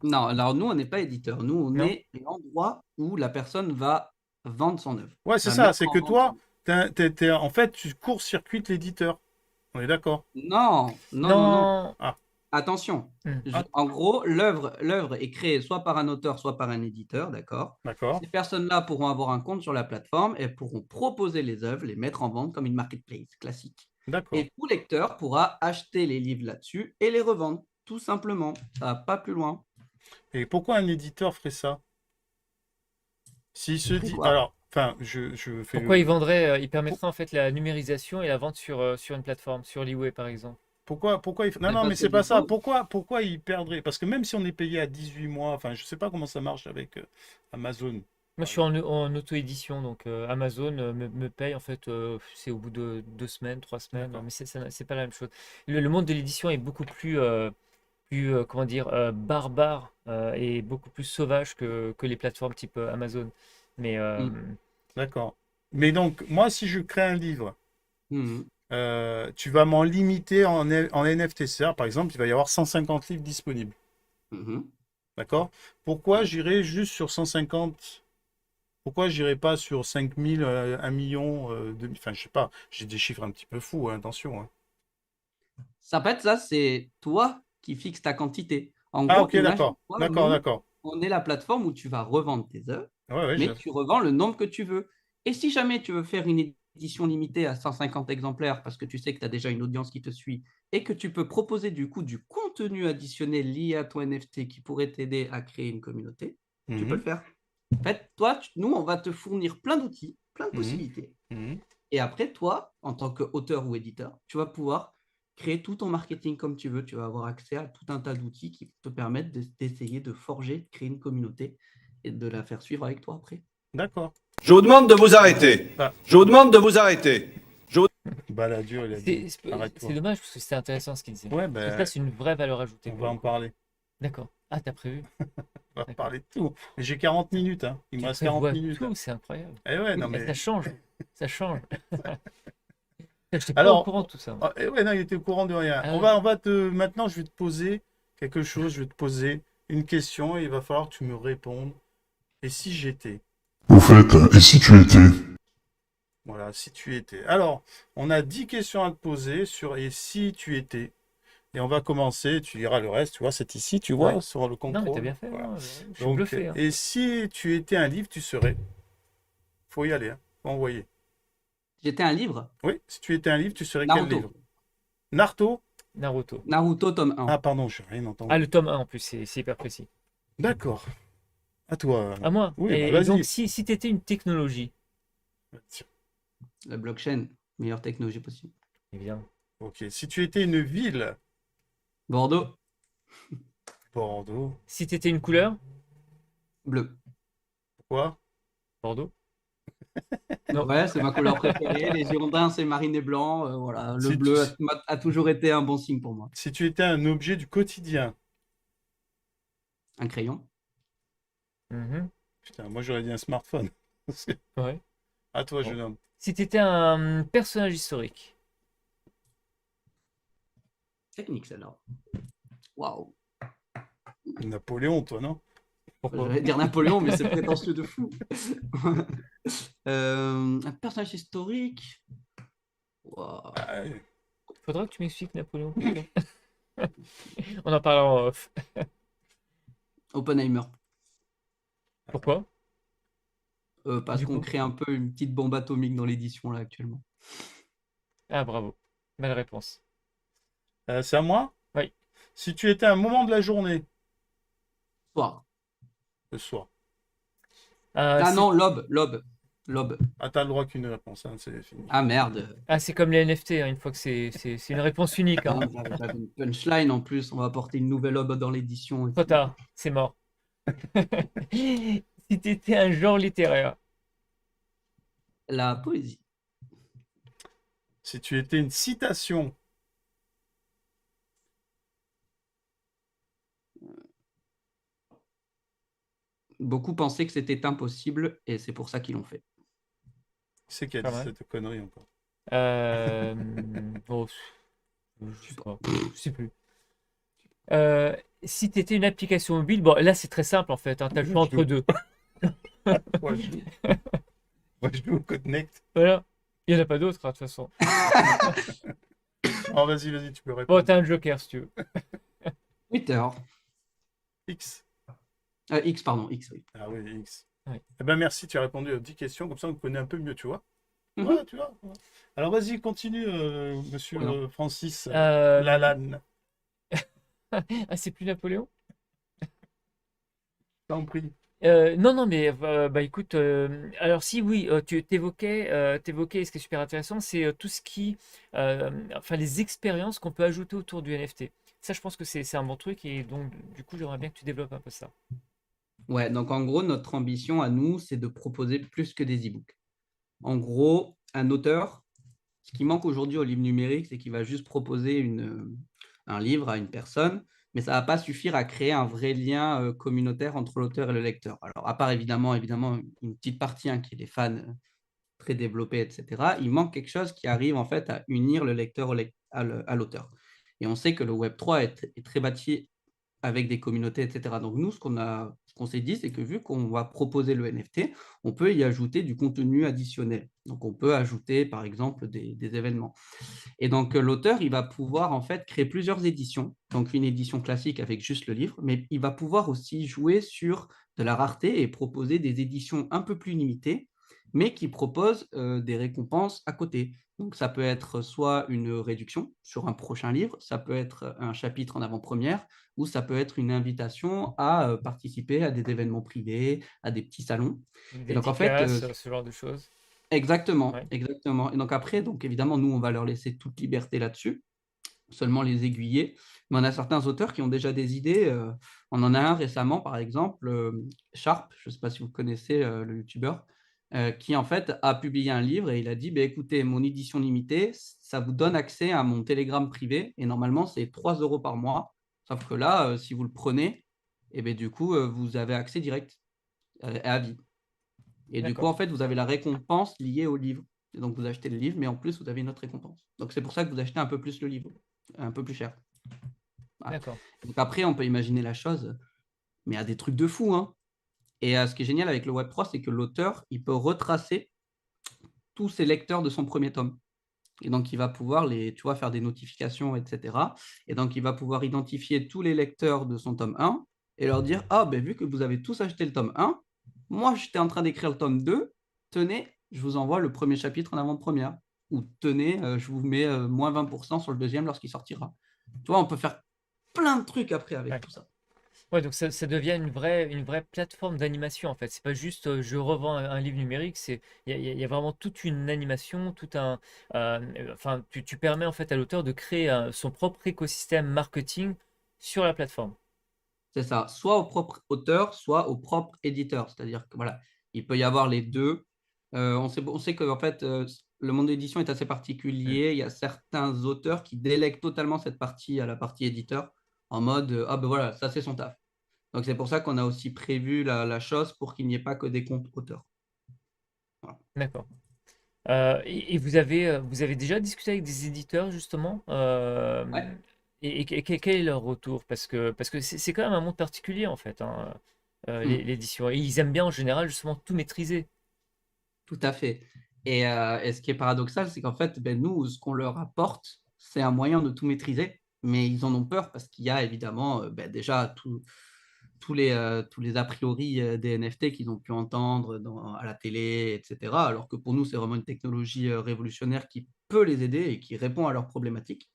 Non, alors nous, on n'est pas éditeur. Nous, on Non? est l'endroit où la personne va vendre son œuvre. Ouais, c'est Va ça. mettre C'est en que vente toi, son œuvre. en fait, tu court-circuites l'éditeur. On est d'accord? Non, non, non, non. Non. Ah, Attention. Hmm. En gros, l'œuvre est créée soit par un auteur, soit par un éditeur, d'accord? d'accord. Ces personnes-là pourront avoir un compte sur la plateforme et pourront proposer les œuvres, les mettre en vente comme une marketplace classique. D'accord. Et tout lecteur pourra acheter les livres là-dessus et les revendre, tout simplement. Ça va pas plus loin. Et pourquoi un éditeur ferait ça? S'il se dit. Pourquoi? Alors, enfin, je fais. Pourquoi il vendrait, il permettrait en fait la numérisation et la vente sur une plateforme, sur Leeway par exemple. Pourquoi il... Non, Mais non, parce mais que c'est du pas ça. coup- Pourquoi il perdrait? Parce que même si on est payé à 18 mois, enfin, je sais pas comment ça marche avec Amazon. Moi, je suis en auto-édition, donc Amazon me paye en fait, c'est au bout de 2 semaines, 3 semaines, D'accord. mais c'est pas la même chose. Le monde de l'édition est beaucoup plus comment dire, barbare et beaucoup plus sauvage que les plateformes type Amazon. Mais D'accord. Mais donc, moi, si je crée un livre, Mhm. tu vas m'en limiter en NFT. C'est-à-dire, par exemple, il va y avoir 150 livres disponibles. Mhm. D'accord? Pourquoi j'irai juste sur 150? Pourquoi j'irai pas sur 5000, 1 million, enfin, je sais pas, j'ai des chiffres un petit peu fous, hein, attention, hein. Ça peut être ça, c'est toi qui fixes ta quantité. En Ah, gros, ok, d'accord. imagine-toi, D'accord, nous, d'accord. on est la plateforme où tu vas revendre tes œuvres, Ouais, ouais, mais tu revends le nombre que tu veux. Et si jamais tu veux faire une édition limitée à 150 exemplaires parce que tu sais que tu as déjà une audience qui te suit et que tu peux proposer du coup du contenu additionnel lié à ton NFT qui pourrait t'aider à créer une communauté, tu peux Mhm, le faire. En fait, toi, nous, on va te fournir plein d'outils, plein de mhm, possibilités. mhm. Et après, toi, en tant qu'auteur ou éditeur, tu vas pouvoir créer tout ton marketing comme tu veux. Tu vas avoir accès à tout un tas d'outils qui te permettent d'essayer de forger, de créer une communauté et de la faire suivre avec toi après. D'accord. Je vous demande de vous arrêter. Ah. Je vous demande de vous arrêter. Je Balladur, il a dit C'est arrête-toi. dommage parce que c'était intéressant ce qu'il disait. Ouais, Parce que ça, ben, c'est une vraie valeur ajoutée on pour va le en coup. parler. D'accord. Ah, t'as prévu? On va D'accord. parler de tout. Mais j'ai 40 minutes, hein. Il me Tu reste 40 prévois minutes. tout, c'est incroyable. Eh ouais, non Et ça mais. change. Ça change. Je n'étais pas au Alors, courant de tout ça. ah, eh ouais, non, il était au courant de rien. Ah ouais. On va te. Maintenant, je vais te poser quelque chose. Je vais te poser une question et il va falloir que tu me répondes. Et si j'étais? Au fait, et si tu étais? Voilà, si tu étais. Alors, on a 10 questions à te poser sur et si tu étais. Et on va commencer, tu liras le reste, tu vois, c'est ici, tu vois, Ouais. sur le Non, mais t'as contrôle. bien fait. Voilà. Non, je suis Donc, bluffé. Hein. et si tu étais un livre, tu serais. Faut y aller, hein. Faut envoyer. J'étais un livre. Oui, si tu étais un livre, tu serais quel Naruto. livre? Naruto? Naruto. Naruto, tome 1. Ah, pardon, je n'ai rien Ah, entendu. le tome 1 en plus, c'est hyper précis. D'accord. À toi. À moi. Oui, bah Et vas-y. donc, si tu étais une technologie, La blockchain, meilleure technologie possible. eh bien, Ok. Si tu étais une ville, Bordeaux, Bordeaux. si tu étais une couleur, bleu. Quoi? Bordeaux. Non. Ouais, c'est ma couleur préférée. Les Girondins, c'est marine et blanc. Voilà, le Si tu, bleu a toujours été un bon signe pour moi. si tu étais un objet du quotidien. Un crayon. Mhm. Putain, moi j'aurais dit un smartphone. Ouais. À toi, Bon. jeune homme. Si tu étais un personnage historique, Technique, celle-là. Waouh. Napoléon, toi, non? pourquoi? J'allais dire Napoléon, mais c'est prétentieux de fou. Un personnage historique. Waouh. Ah, ouais. Faudra que tu m'expliques Napoléon. Pourquoi. On en parlera en off. Oppenheimer. Pourquoi? Parce Du qu'on coup. crée un peu une petite bombe atomique dans l'édition là actuellement. Ah, bravo. Belle réponse. C'est à moi? Oui. Si tu étais un moment de la journée, Soir. le soir. Ah Si- non, l'aube. Ah, t'as le droit qu'une réponse, hein, c'est fini. Ah merde. Ah, c'est comme les NFT, hein, une fois que c'est une réponse unique. Hein. Ah, j'avais une punchline en plus. On va apporter une nouvelle aube dans l'édition. Trop tard, c'est mort. Si tu étais un genre littéraire, La poésie. Si tu étais une citation, Beaucoup pensaient que c'était impossible et c'est pour ça qu'ils l'ont fait. qui c'est qui a Pas dit mal. cette connerie encore? bon, je sais pas, je sais plus. Si tu étais une application mobile, bon là c'est très simple en fait, hein, tu as le choix entre deux. Moi, je joue. Moi, je joue au Connect. Voilà, il n'y en a pas d'autres hein, de toute façon. Oh, vas-y, tu peux Bon, répondre. tu as un joker si tu veux. Twitter. X. X, pardon, X, oui. Ah oui, X. Ouais. Eh ben merci, tu as répondu aux 10 questions, comme ça on te connaît un peu mieux, tu vois. Mhm. Ouais, tu vois. Alors vas-y, continue, monsieur Voilà. Francis Euh, Lalanne. Ah, c'est plus Napoléon? T'en prie. Non, mais bah écoute, alors si oui, tu t'évoquais, ce qui est super intéressant, c'est tout ce qui, enfin les expériences qu'on peut ajouter autour du NFT. Ça, je pense que c'est un bon truc et donc du coup, j'aimerais bien que tu développes un peu ça. Ouais, donc en gros, notre ambition à nous, c'est de proposer plus que des e-books. En gros, un auteur, ce qui manque aujourd'hui au livre numérique, c'est qu'il va juste proposer un livre à une personne, mais ça ne va pas suffire à créer un vrai lien communautaire entre l'auteur et le lecteur. Alors, à part évidemment une petite partie qui est des fans très développés, etc., il manque quelque chose qui arrive en fait à unir le lecteur à l'auteur. Et on sait que le Web3 est très bâti avec des communautés, etc. Donc nous, ce qu'on s'est dit, c'est que vu qu'on va proposer le NFT, on peut y ajouter du contenu additionnel. Donc on peut ajouter, par exemple, des événements. Et donc l'auteur, il va pouvoir en fait créer plusieurs éditions. Donc une édition classique avec juste le livre, mais il va pouvoir aussi jouer sur de la rareté et proposer des éditions un peu plus limitées, mais qui proposent des récompenses à côté. Donc ça peut être soit une réduction sur un prochain livre, ça peut être un chapitre en avant-première, ou ça peut être une invitation à participer à des événements privés, à des petits salons. Une Et donc en fait, dédicace, ce genre de choses. exactement, Ouais. exactement. Et donc après, donc évidemment, nous, on va leur laisser toute liberté là-dessus, seulement les aiguiller. Mais on a certains auteurs qui ont déjà des idées. On en a un récemment, par exemple, Sharp, je ne sais pas si vous connaissez le youtubeur. qui en fait a publié un livre et il a dit bah, écoutez, mon édition limitée, ça vous donne accès à mon Telegram privé et normalement c'est 3 € par mois. Sauf que là, si vous le prenez, et ben du coup, vous avez accès direct à vie. Et du coup, D'accord. en fait, vous avez la récompense liée au livre. Et donc, vous achetez le livre, mais en plus, vous avez une autre récompense. Donc, c'est pour ça que vous achetez un peu plus le livre, un peu plus cher. Voilà. D'accord. Donc, après, on peut imaginer la chose, mais à des trucs de fou. Hein. Et ce qui est génial avec le Web3, c'est que l'auteur, il peut retracer tous ses lecteurs de son premier tome. Et donc, il va pouvoir tu vois, faire des notifications, etc. Et donc, il va pouvoir identifier tous les lecteurs de son tome 1 et leur dire ah, ben, vu que vous avez tous acheté le tome 1, moi, j'étais en train d'écrire le tome 2, tenez, je vous envoie le premier chapitre en avant-première. Ou tenez, je vous mets moins 20% sur le deuxième lorsqu'il sortira. Tu vois, on peut faire plein de trucs après avec Ouais. tout ça. Ouais, donc ça devient une vraie plateforme d'animation en fait. C'est pas juste je revends un livre numérique, il y a vraiment toute une animation, enfin, tu permets en fait à l'auteur de créer son propre écosystème marketing sur la plateforme. C'est ça, soit au propre auteur, soit au propre éditeur. C'est-à-dire que voilà, il peut y avoir les deux. On sait que en fait, le monde d'édition est assez particulier. Il y a certains auteurs qui délèguent totalement cette partie à la partie éditeur en mode ah ben voilà, ça c'est son taf. Donc c'est pour ça qu'on a aussi prévu la chose pour qu'il n'y ait pas que des comptes auteurs. Voilà. D'accord. Et vous avez déjà discuté avec des éditeurs justement Ouais. et quel est leur retour? Parce que c'est quand même un monde particulier en fait, hein, Hmm. l'édition. Et ils aiment bien en général justement tout maîtriser. Tout à fait. Et ce qui est paradoxal, c'est qu'en fait, ben, nous, ce qu'on leur apporte, c'est un moyen de tout maîtriser, mais ils en ont peur parce qu'il y a évidemment ben, déjà tous les a priori des NFT qu'ils ont pu entendre à la télé, etc. Alors que pour nous, c'est vraiment une technologie révolutionnaire qui peut les aider et qui répond à leurs problématiques.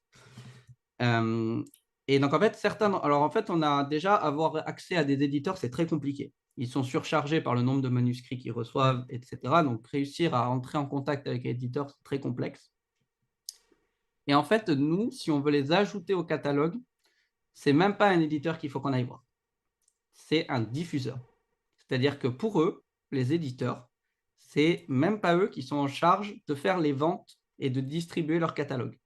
Euh, et donc, en fait, alors en fait, on a déjà avoir accès à des éditeurs, c'est très compliqué. Ils sont surchargés par le nombre de manuscrits qu'ils Mm. reçoivent, etc. Donc, réussir à entrer en contact avec l'éditeur, c'est très complexe. Et en fait, nous, si on veut les ajouter au catalogue, c'est même pas un éditeur qu'il faut qu'on aille voir. C'est un diffuseur. C'est-à-dire que pour eux, les éditeurs, c'est même pas eux qui sont en charge de faire les ventes et de distribuer leur catalogue.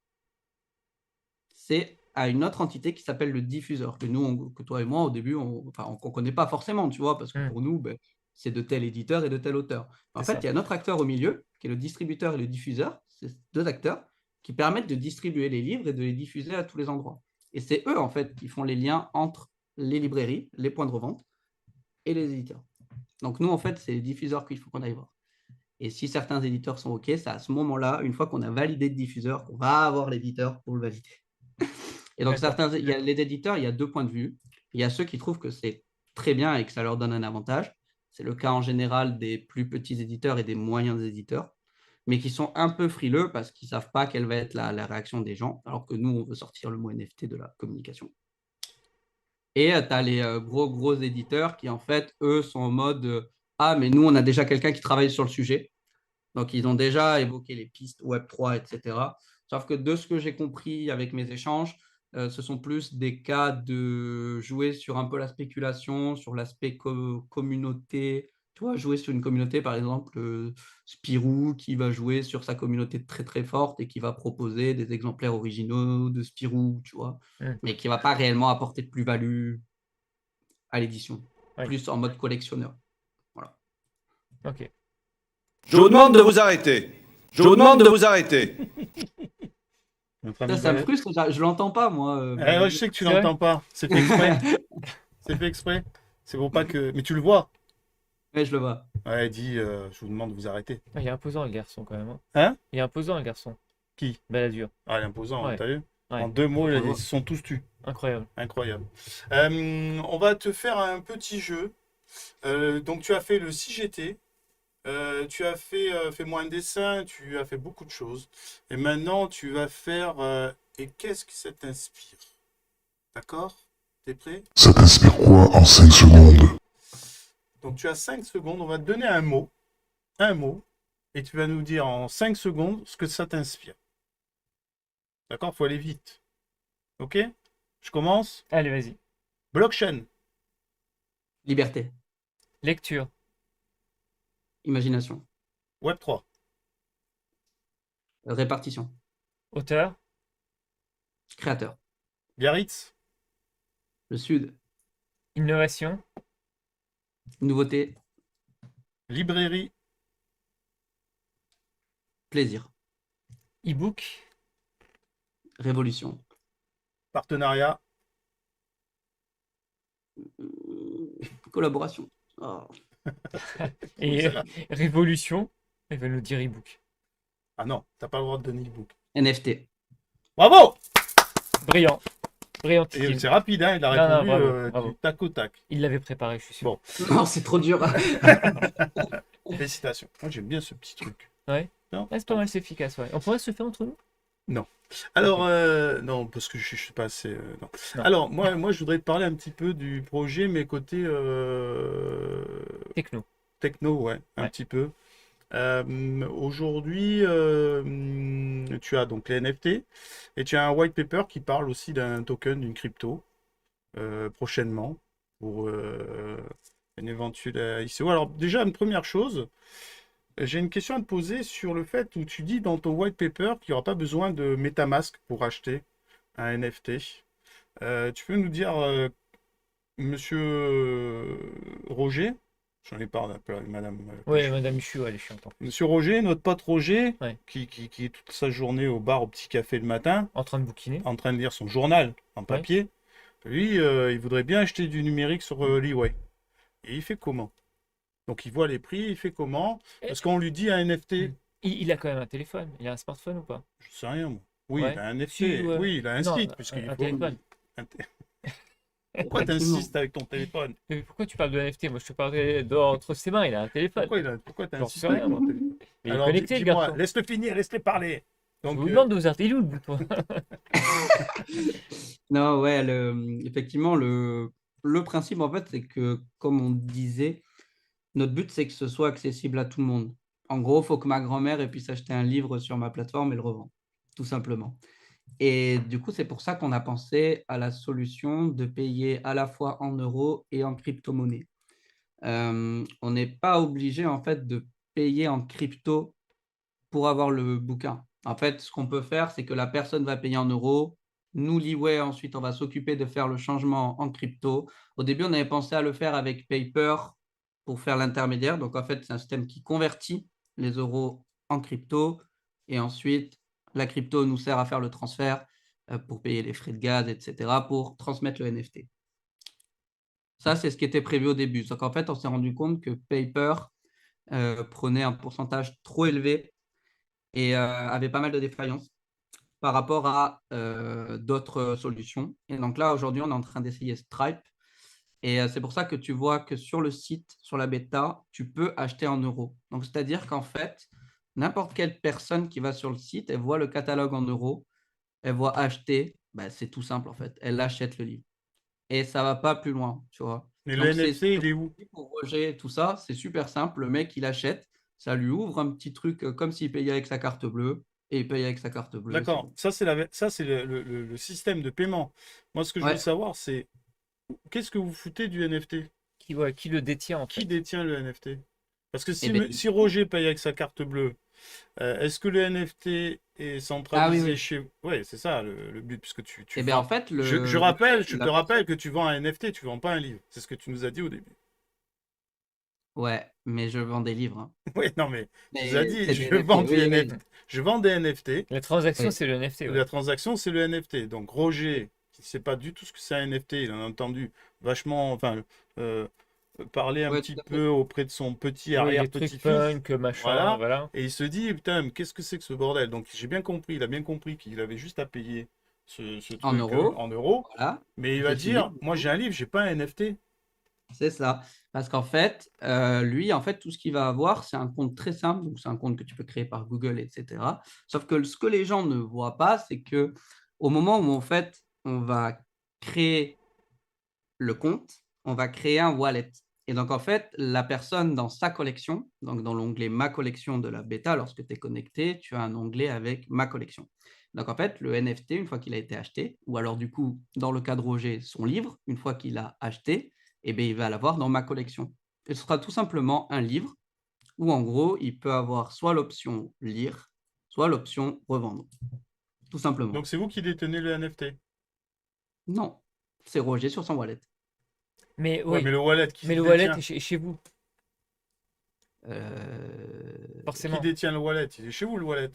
C'est à une autre entité qui s'appelle le diffuseur, que toi et moi, au début, on ne connaît pas forcément, tu vois, parce que Mm. pour nous, ben, c'est de tel éditeur et de tel auteur. En C'est fait, ça. il y a un autre acteur au milieu, qui est le distributeur et le diffuseur, c'est deux acteurs qui permettent de distribuer les livres et de les diffuser à tous les endroits. Et c'est eux, en fait, qui font les liens entre les librairies, les points de revente et les éditeurs. Donc nous, en fait, c'est les diffuseurs qu'il faut qu'on aille voir. Et si certains éditeurs sont OK, c'est à ce moment-là, une fois qu'on a validé le diffuseur, qu'on va avoir l'éditeur pour le valider. Et donc, D'accord. les éditeurs, il y a deux points de vue. Il y a ceux qui trouvent que c'est très bien et que ça leur donne un avantage. C'est le cas en général des plus petits éditeurs et des moyens éditeurs, mais qui sont un peu frileux parce qu'ils ne savent pas quelle va être la réaction des gens, alors que nous, on veut sortir le mot NFT de la communication. Et tu as les gros éditeurs qui, en fait, eux, sont en mode ah, mais nous, on a déjà quelqu'un qui travaille sur le sujet. Donc, ils ont déjà évoqué les pistes Web3, etc. Sauf que de ce que j'ai compris avec mes échanges, ce sont plus des cas de jouer sur un peu la spéculation, sur l'aspect communauté. Tu vois, jouer sur une communauté, par exemple, Spirou, qui va jouer sur sa communauté très très forte et qui va proposer des exemplaires originaux de Spirou, tu vois, Mm. mais qui ne va pas réellement apporter de plus-value à l'édition, Oui. plus en mode collectionneur. Voilà. Ok. Je vous demande de vous arrêter. Je vous demande de vous arrêter. Notre ami Ça me Balek. frustre, je l'entends pas, moi. Ouais, je sais que tu C'est vrai. l'entends pas. C'est fait exprès. C'est fait exprès. C'est pour pas que. Mais tu le vois. Ouais, je le vois. Ouais, il dit je vous demande de vous arrêter. Ah, il est imposant le garçon quand même, hein. Hein? Il est imposant le garçon. Qui? Balladur. Ah, il est imposant, hein, Ouais. t'as vu? Ouais. En 2 mots, On le ils voit. se sont tous tus. Incroyable. Incroyable. On va te faire un petit jeu. Donc, tu as fait le 6GT. Tu as fait-moi un dessin. Tu as fait beaucoup de choses. Et maintenant, tu vas faire. Et qu'est-ce que ça t'inspire? D'accord? T'es prêt? Ça t'inspire quoi en 5 secondes? Donc, tu as 5 secondes. On va te donner un mot. Un mot. Et tu vas nous dire en 5 secondes ce que ça t'inspire. D'accord? Faut aller vite. Ok? Je commence. Allez, vas-y. Blockchain. Liberté, Lecture. imagination, Web3. Répartition. Auteur, Créateur. Biarritz. Le Sud. innovation, Nouveauté. Librairie. Plaisir. e-book, Révolution. Partenariat. Collaboration. Oh. et celle-là. révolution. Il va nous dire e-book. Ah non, t'as pas le droit de donner le book. NFT. Bravo! Brillant. Et Brillantissime. c'est rapide, hein, il a Non, non, répondu bravo, bravo. du tac au tac. Il l'avait préparé, je suis sûr. Bon. Non, c'est trop dur. Félicitations. Moi, j'aime bien ce petit truc. Ouais. Non. Ouais, c'est pas mal, c'est efficace. Ouais. On pourrait se le faire entre nous? Alors, non, parce que je suis pas assez. Non. Non. Alors, moi, je voudrais te parler un petit peu du projet, mais côté Techno. techno, ouais, un Ouais. petit peu. Aujourd'hui, tu as donc les NFT et tu as un white paper qui parle aussi d'un token, d'une crypto, prochainement, pour une éventuelle ICO. Alors, déjà, une première chose. J'ai une question à te poser sur le fait où tu dis dans ton white paper qu'il n'y aura pas besoin de MetaMask pour acheter un NFT. Tu peux nous dire, monsieur Roger, j'en ai parlé un peu avec madame. Ouais, Madame Michu, elle est chiante. Monsieur Roger, notre pote Roger, Ouais. qui est toute sa journée au bar au petit café le matin, En train de bouquiner. en train de lire son journal en papier, lui, il voudrait bien acheter du numérique sur Leeway. Et il fait comment? Donc il voit les prix, il fait comment? Parce qu'on lui dit un NFT. Il a quand même un téléphone. Il a un smartphone ou pas? Je sais rien, moi. Oui, Ouais. il a un NFT. Si, ouais. Oui, il a un Non, site, puisqu'il un faut. téléphone. un té- Pourquoi t'insistes avec ton téléphone? Mais pourquoi tu parles de NFT? Moi, je te parlais entre ses mains. Il a un téléphone. Pourquoi J'en t'insistes sais avec rien, ton moi. téléphone? Mais il est Alors, connecté, le dis-moi, garçon. laisse-le finir, laisse-le parler. Je Donc, vous demande aux artistes, toi. Non, ouais, effectivement, le principe, en fait, c'est que, comme on disait, notre but, c'est que ce soit accessible à tout le monde. En gros, il faut que ma grand-mère ait puisse acheter un livre sur ma plateforme et le revendre, tout simplement. Et du coup, c'est pour ça qu'on a pensé à la solution de payer à la fois en euros et en crypto-monnaie. On n'est pas obligé, en fait, de payer en crypto pour avoir le bouquin. En fait, ce qu'on peut faire, c'est que la personne va payer en euros. Nous, Leeway, ensuite, on va s'occuper de faire le changement en crypto. Au début, on avait pensé à le faire avec Paper pour faire l'intermédiaire. Donc, en fait, c'est un système qui convertit les euros en crypto. Et ensuite, la crypto nous sert à faire le transfert pour payer les frais de gaz, etc., pour transmettre le NFT. Ça, c'est ce qui était prévu au début. Donc, en fait, on s'est rendu compte que Paper prenait un pourcentage trop élevé et avait pas mal de défaillances par rapport à d'autres solutions. Et donc là, aujourd'hui, on est en train d'essayer Stripe. Et c'est pour ça que tu vois que sur le site, sur la bêta, tu peux acheter en euros. Donc, c'est-à-dire qu'en fait, n'importe quelle personne qui va sur le site, elle voit le catalogue en euros, elle voit acheter, bah, c'est tout simple en fait. Elle achète le livre. Et ça va pas plus loin, tu vois. mais le Donc, c'est NFT, il est où? pour Roger, tout ça, c'est super simple. Le mec, il achète, ça lui ouvre un petit truc comme s'il payait avec sa carte bleue, et il paye avec sa carte bleue. Et c'est D'accord, bon. ça, c'est le système de paiement. Moi, ce que je veux Ouais. savoir, c'est qu'est-ce que vous foutez du NFT? Qui le détient, en Qui fait. détient le NFT? Parce que Eh ben, si Roger paye avec sa carte bleue, est-ce que le NFT est centralisé oui. chez... Oui, c'est ça le but, puisque tu Eh bien, en vends... fait, Je te la rappelle que tu vends un NFT, tu vends pas un livre. C'est ce que tu nous as dit au début. ouais, mais je vends des livres, hein. Oui, non, mais tu nous Mais as dit, c'est je des vends NFT, du oui, oui. NFT. Je vends des NFT. La transaction, Oui. c'est le NFT. Ouais. La transaction, c'est le NFT. Donc Roger, qui ne sait pas du tout ce que c'est un NFT, il en a entendu vachement, enfin, euh, parler un Ouais, petit tout à fait. peu auprès de son petit Oui, les trucs arrière-petit-fils. punk, machin, Voilà. voilà. Et il se dit, putain, mais qu'est-ce que c'est que ce bordel? Donc j'ai bien compris, il a bien compris qu'il avait juste à payer ce En truc euros, en euros. voilà. Mais il va C'est fini. dire, moi j'ai un livre, j'ai pas un NFT. C'est ça. Parce qu'en fait, lui, en fait, tout ce qu'il va avoir, c'est un compte très simple. Donc, c'est un compte que tu peux créer par Google, etc. Sauf que ce que les gens ne voient pas, c'est que au moment où, en fait, on va créer le compte, on va créer un wallet. Et donc, en fait, la personne dans sa collection, donc dans l'onglet Ma collection de la bêta, lorsque tu es connecté, tu as un onglet avec Ma collection. Donc, en fait, le NFT, une fois qu'il a été acheté, ou alors du coup, dans le cas de Roger, son livre, une fois qu'il a acheté, eh bien, il va l'avoir dans Ma collection. Et ce sera tout simplement un livre où en gros, il peut avoir soit l'option lire, soit l'option revendre, tout simplement. Donc c'est vous qui détenez le NFT. Non, c'est Roger sur son wallet. Mais Ouais, oui, mais le wallet, qui mais le le wallet détient? est chez vous, Qui forcément. Qui détient le wallet? Il est chez vous, le wallet.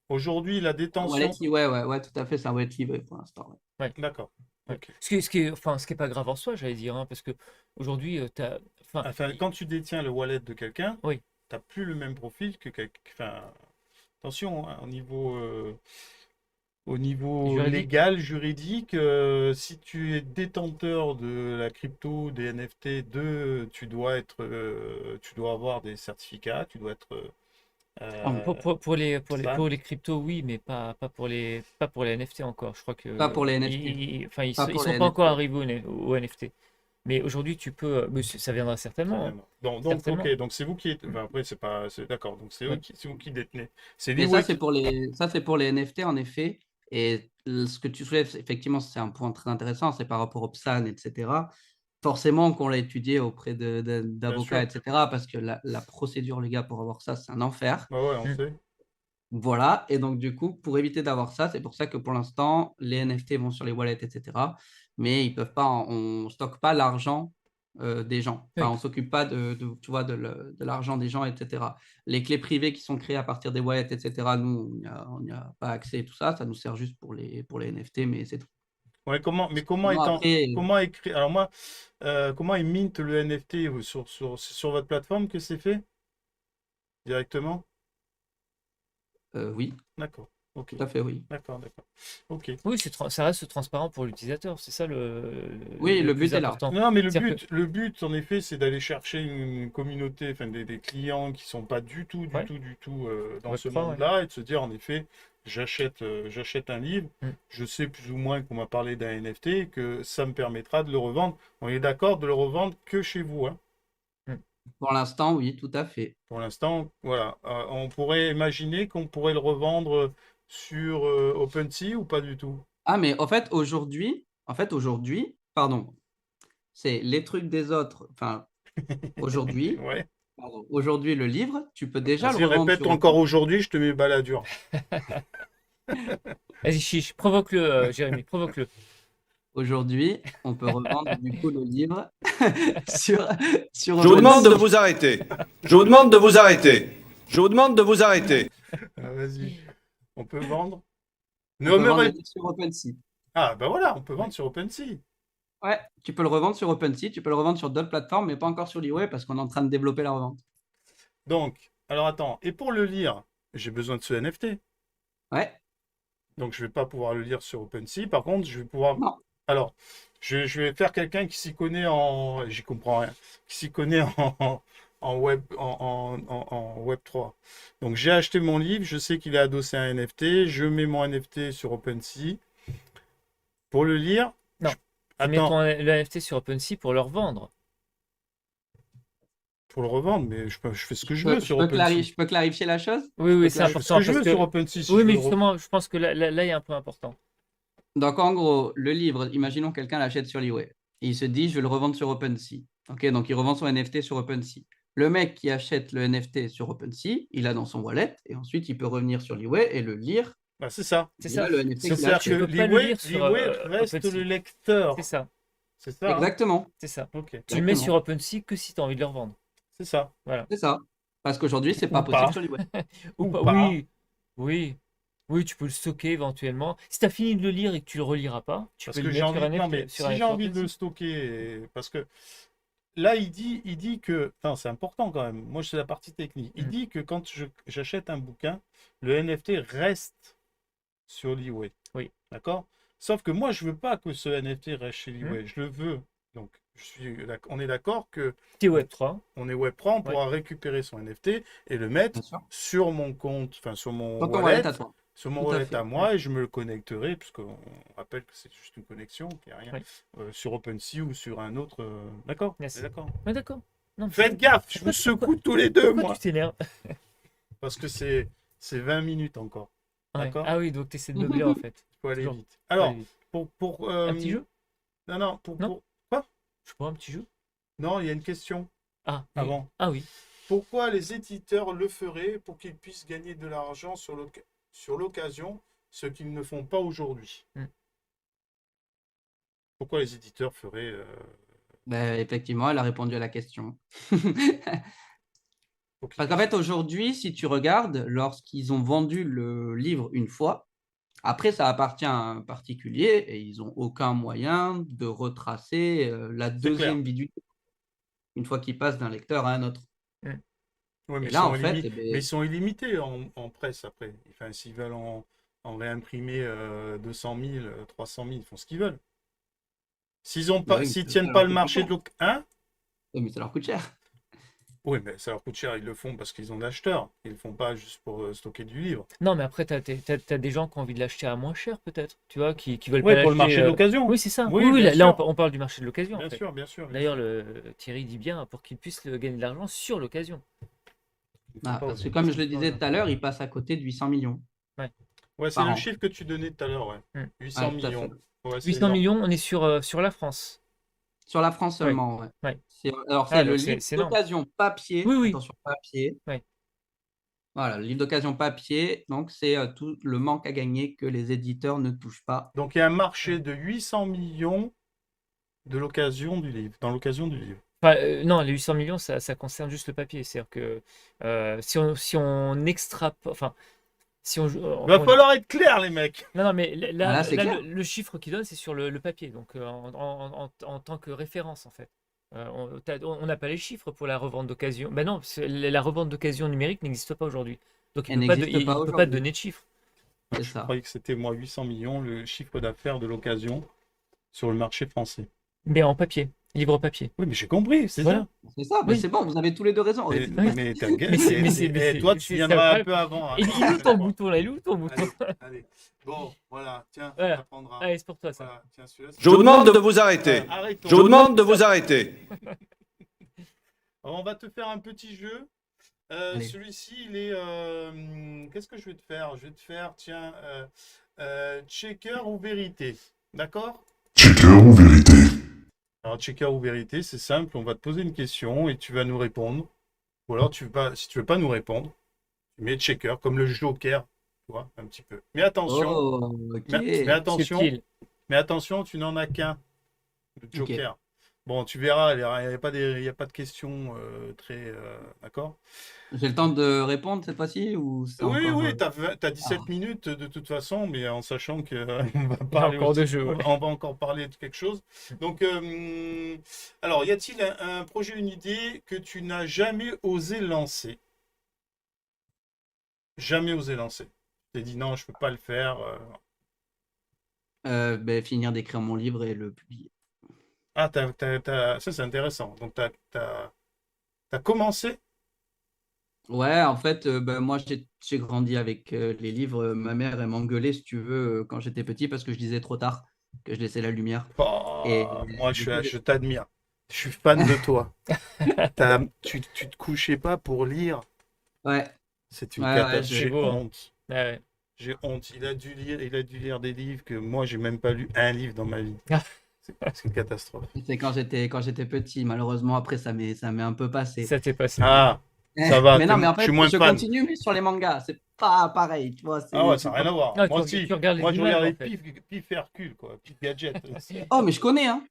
Aujourd'hui, la Un wallet, détention. ouais, tout à fait, c'est un wallet livré pour l'instant. Ouais. D'accord. Ouais. Ok. Ce qui est pas grave en soi, j'allais dire, hein, parce que aujourd'hui, enfin, Enfin, quand tu détiens le wallet de quelqu'un, oui, tu n'as plus le même profil que quelqu'un. Enfin, attention, hein, au niveau juridique. légal, juridique, si tu es détenteur de la crypto, des NFT, tu dois avoir des certificats, tu dois être. Ça. Pour les cryptos, oui, mais pas pour les NFT encore. Je crois Pas pour que les NFT. enfin, ils Pas sont, pour les pas encore NFT. arrivés au NFT. Mais aujourd'hui, tu peux. Mais ça viendra Ça certainement, hein. viendra. Donc, Certainement. ok, donc c'est vous qui êtes. Enfin, après, c'est pas. D'accord, donc Ouais. c'est vous qui détenez. C'est Mais Liway ça, c'est pour les NFT, en effet. Et ce que tu soulèves, effectivement, c'est un point très intéressant, c'est par rapport au PSAN, etc. Forcément qu'on l'a étudié auprès bien d'avocats, sûr. etc. Parce que la procédure, les gars, pour avoir ça, c'est un enfer. Ouais, on Mm. sait. Voilà, et donc du coup, pour éviter d'avoir ça, c'est pour ça que pour l'instant, les NFT vont sur les wallets, etc. Mais ils peuvent pas, on stocke pas l'argent des gens. Enfin, Oui. on s'occupe pas tu vois, de l'argent des gens, etc. Les clés privées qui sont créées à partir des wallets, etc. Nous, on n'y a pas accès et tout ça. Ça nous sert juste pour les NFT, mais c'est tout. Ouais, Sinon, après, comment écrire, alors moi, comment ils mintent le NFT sur votre plateforme que c'est fait directement? oui, D'accord. Ok. tout à fait, oui. D'accord, d'accord. Ok. Oui, ça reste transparent pour l'utilisateur. C'est ça Oui, le le but plus est là. important. Non, mais C'est-à-dire le but, en effet, c'est d'aller chercher une communauté, enfin des clients qui sont pas du tout, Ouais. du tout dans ce Web3, ouais. monde-là, et de se dire, en effet, j'achète un livre, Mm. je sais plus ou moins qu'on m'a parlé d'un NFT, que ça me permettra de le revendre. On est d'accord de le revendre que chez vous, hein. Mm. Pour l'instant, oui, tout à fait. Pour l'instant, voilà. On pourrait imaginer qu'on pourrait le revendre sur OpenSea ou pas du tout? Ah, mais aujourd'hui, pardon, c'est les trucs des autres. Enfin, aujourd'hui, Ouais. pardon, aujourd'hui, le livre, tu peux déjà le Vas-y, revendre répète sur encore OpenSea. aujourd'hui, je te mets baladure. Vas-y, chiche, provoque-le, Jérémy, provoque-le. Aujourd'hui, on peut revendre du coup le livre sur, sur Je vous demande de OpenSea. vous arrêter. Je vous demande de vous arrêter. Je vous demande de vous arrêter. Vas-y. On peut vendre? On peut vendre le Nommerait. livre sur OpenSea. Ah, ben voilà, on peut vendre sur OpenSea. Ouais, tu peux le revendre sur OpenSea, tu peux le revendre sur d'autres plateformes, mais pas encore sur l'eWay parce qu'on est en train de développer la revente. Donc, alors attends, et pour le lire, j'ai besoin de ce NFT. Ouais, Donc, je vais pas pouvoir le lire sur OpenSea. Par contre, je vais pouvoir. non. Alors, je vais faire quelqu'un qui s'y connaît en. J'y comprends rien. Qui s'y connaît en Web 3. Donc, j'ai acheté mon livre, je sais qu'il est adossé à un NFT, je mets mon NFT sur OpenSea. Pour le lire, Non. je- Tu mets attends, le NFT sur OpenSea pour le revendre. pour le revendre, mais je fais ce que je veux sur OpenSea. Je peux clarifier la chose? Oui, Je oui, peux c'est Je fais ce que important je parce veux que. sur OpenSea si Oui, je mais veux le justement, je pense que là, il y a un point important. Donc, en gros, le livre, imaginons quelqu'un l'achète sur l'eWay. Il se dit, je vais le revendre sur OpenSea. Ok, donc il revend son NFT sur OpenSea. Le mec qui achète le NFT sur OpenSea, il a dans son wallet et ensuite il peut revenir sur l'eWay et le lire Bah, c'est ça. C'est via ça. le NFT qu'il a C'est-à-dire acheté. que Tu peux pas le lire sur l'eWay reste OpenSea. le lecteur. C'est ça. C'est ça, hein. Exactement, C'est ça. Ok, Tu le mets exactement. sur OpenSea que si tu as envie de le revendre. c'est ça. Voilà. C'est ça. Parce qu'aujourd'hui, c'est Ou pas possible pas. sur l'eWay. Ou Ou pas. pas. Oui. Oui. Oui, tu peux le stocker éventuellement. Si tu as fini de le lire et que tu le reliras pas, tu Parce peux que le j'ai mettre sur envie. un Non, NFT, mais sur si un j'ai NFT envie de le OpenSea. stocker, parce que là, il dit que. Enfin, c'est important quand même. Moi, c'est la partie technique. Il Mhm. dit que quand j'achète un bouquin, le NFT reste sur l'eWay. Oui. D'accord? Sauf que moi, je veux pas que ce NFT reste chez Mhm. l'eWay. Je le veux. Donc, on est d'accord que T'es Web3. on est Web3, on Ouais. pourra récupérer son NFT et le mettre Bien sûr. sur mon compte, enfin sur mon Dans ton wallet, wallet à toi. sur mon Tout à wallet fait. à moi, et je me le connecterai, puisqu'on rappelle que c'est juste une connexion, qu'il n'y a rien, Oui. sur OpenSea ou sur un autre. D'accord? Yes. C'est d'accord. Ouais, d'accord. Non, mais Faites gaffe, je vous secoue tous les deux, pourquoi moi, tu t'énerves? parce que c'est 20 minutes encore. Ouais. D'accord? Ah oui, donc tu essaies de meubler en fait. Il faut aller Toujours. vite. Faut Alors, aller vite. pour Un petit jeu? non, non, Non. quoi? Je sais pas, un petit jeu? Non, il y a une question Ah, oui. avant. Ah oui. pourquoi les éditeurs le feraient pour qu'ils puissent gagner de l'argent sur l'occasion, ce qu'ils ne font pas aujourd'hui? Pourquoi les éditeurs feraient... Ben, effectivement, elle a répondu à la question. pour qu'ils Parce qu'en puissent- fait, aujourd'hui, si tu regardes, lorsqu'ils ont vendu le livre une fois, après, ça appartient à un particulier et ils n'ont aucun moyen de retracer la C'est clair. deuxième vie du livre, une fois qu'il passe d'un lecteur à un autre. Ouais, mais Et ils là, sont en fait, mais ils sont illimités en presse après. Enfin, s'ils veulent en réimprimer 200 000, 300 000, ils font ce qu'ils veulent. S'ils ont bah pas, oui, s'ils mais tiennent ça pas leur le coûte marché cher. de hein? Oui, mais ça leur coûte cher. Oui, mais ça leur coûte cher, ils le font parce qu'ils ont d'acheteurs. Ils le font pas juste pour stocker du livre. Non, mais après, t'as des gens qui ont envie de l'acheter à moins cher, peut-être, tu vois, qui veulent Oui, pas pour le l'acheter. marché de l'occasion. Oui, c'est ça. Oui, Oui, oui, bien là, sûr. on parle du marché de l'occasion, en Bien fait. sûr, bien sûr. D'ailleurs, Thierry dit bien pour qu'il puisse gagner de l'argent sur l'occasion. Ils font Ah, pas parce que aujourd'hui. comme je le disais tout à l'heure, ils passent à côté de 800 millions Ouais, c'est par le an. chiffre que tu donnais tout à l'heure, ouais. Mm. 800 Ouais, tout à fait. millions. Ouais, c'est 800 énorme. millions, on est sur la France. Sur la France Ouais. seulement, ouais. Ouais. Alors, Ah, c'est le donc livre c'est énorme. d'occasion papier. Oui, oui. Attention, papier. Ouais. Voilà, le livre d'occasion papier. Donc, c'est tout le manque à gagner que les éditeurs ne touchent pas. Donc il y a un marché de 800 millions de l'occasion du livre, dans l'occasion du livre. Enfin, non, les 800 millions, ça concerne juste le papier. C'est-à-dire que si on extrapole, enfin, si on, Il va comment dire- falloir être clair, les mecs. Non, mais Là, c'est clair. le chiffre qu'il donne, c'est sur le papier, donc en tant que référence, en fait. On n'a pas les chiffres pour la revente d'occasion. Ben non, parce que la revente d'occasion numérique n'existe pas aujourd'hui. Donc Elle il n'existe pas peut pas aujourd'hui. donner de chiffres. C'est Je ça. croyais que c'était moi 800 millions le chiffre d'affaires de l'occasion sur le marché français. Mais en papier, livre papier. Oui, mais j'ai compris, c'est Voilà. C'est ça. Ben, Oui. c'est bon, vous avez tous les deux raison. ça. Aurélie. Mais t'as gagné. Mais Toi, c'est tu viendras un incroyable. peu avant. hein. Il est où ton bouton là? Il est où ton bouton? Allez, allez. Bon, voilà, tiens, Voilà. ça prendra. Allez, c'est pour toi ça. Voilà, tiens, celui-là, c'est- Je vous demande de vous arrêter. Arrêtons. Je vous demande de vous arrêter. Alors, on va te faire un petit jeu. Allez. Celui-ci, il est. Qu'est-ce que je vais te faire? Je vais te faire, tiens, checker ou vérité. D'accord? Checker ou vérité? Alors, checker ou vérité, c'est simple. On va te poser une question et tu vas nous répondre. Ou alors, si tu veux pas nous répondre, tu mets checker, comme le joker, tu vois, un petit peu. Mais attention, Oh, ok. mais attention, Subtil. mais attention, tu n'en as qu'un, le joker. Bon, tu verras, il n'y a pas de questions très. D'accord? J'ai le temps de répondre cette fois-ci ou c'est Oui, encore, oui, t'as 17 Ah. minutes de toute façon, mais en sachant qu'on va Il y a parler encore aussi- de jeux, ouais. on va encore parler de quelque chose. Donc, alors, y a-t-il un projet, une idée que tu n'as jamais osé lancer? Jamais osé lancer. Tu t'es dit non, je peux pas le faire. ben, finir d'écrire mon livre et le publier. Ah, ça c'est intéressant. Donc, t'as commencé? Ouais, en fait, ben, moi, j'ai grandi avec les livres. Ma mère, elle m'engueulait, si tu veux, quand j'étais petit, parce que je lisais trop tard, que je laissais la lumière. Oh, Et moi, du coup, je t'admire. Je suis fan de toi. Tu te couchais pas pour lire. ouais, C'est une Ouais, catastrophe. ouais, J'ai c'est beau, hein. honte. Ouais. J'ai honte. Il a dû lire des livres que moi, j'ai même pas lu un livre dans ma vie. Ah. C'est une catastrophe. c'est quand j'étais petit. Malheureusement, après, ça m'est un peu passé. Ça t'est passé. Ah, ça va, Mais non, mais en je fait, suis moins je fan. continue, mais sur les mangas, c'est pas pareil, tu vois. Ah ouais, ça n'a rien à voir. Ah, Moi tu aussi. regardes les Moi, je images, regarde les en fait. pif Hercule, quoi. Pif Gadget. Oh, mais je connais, hein.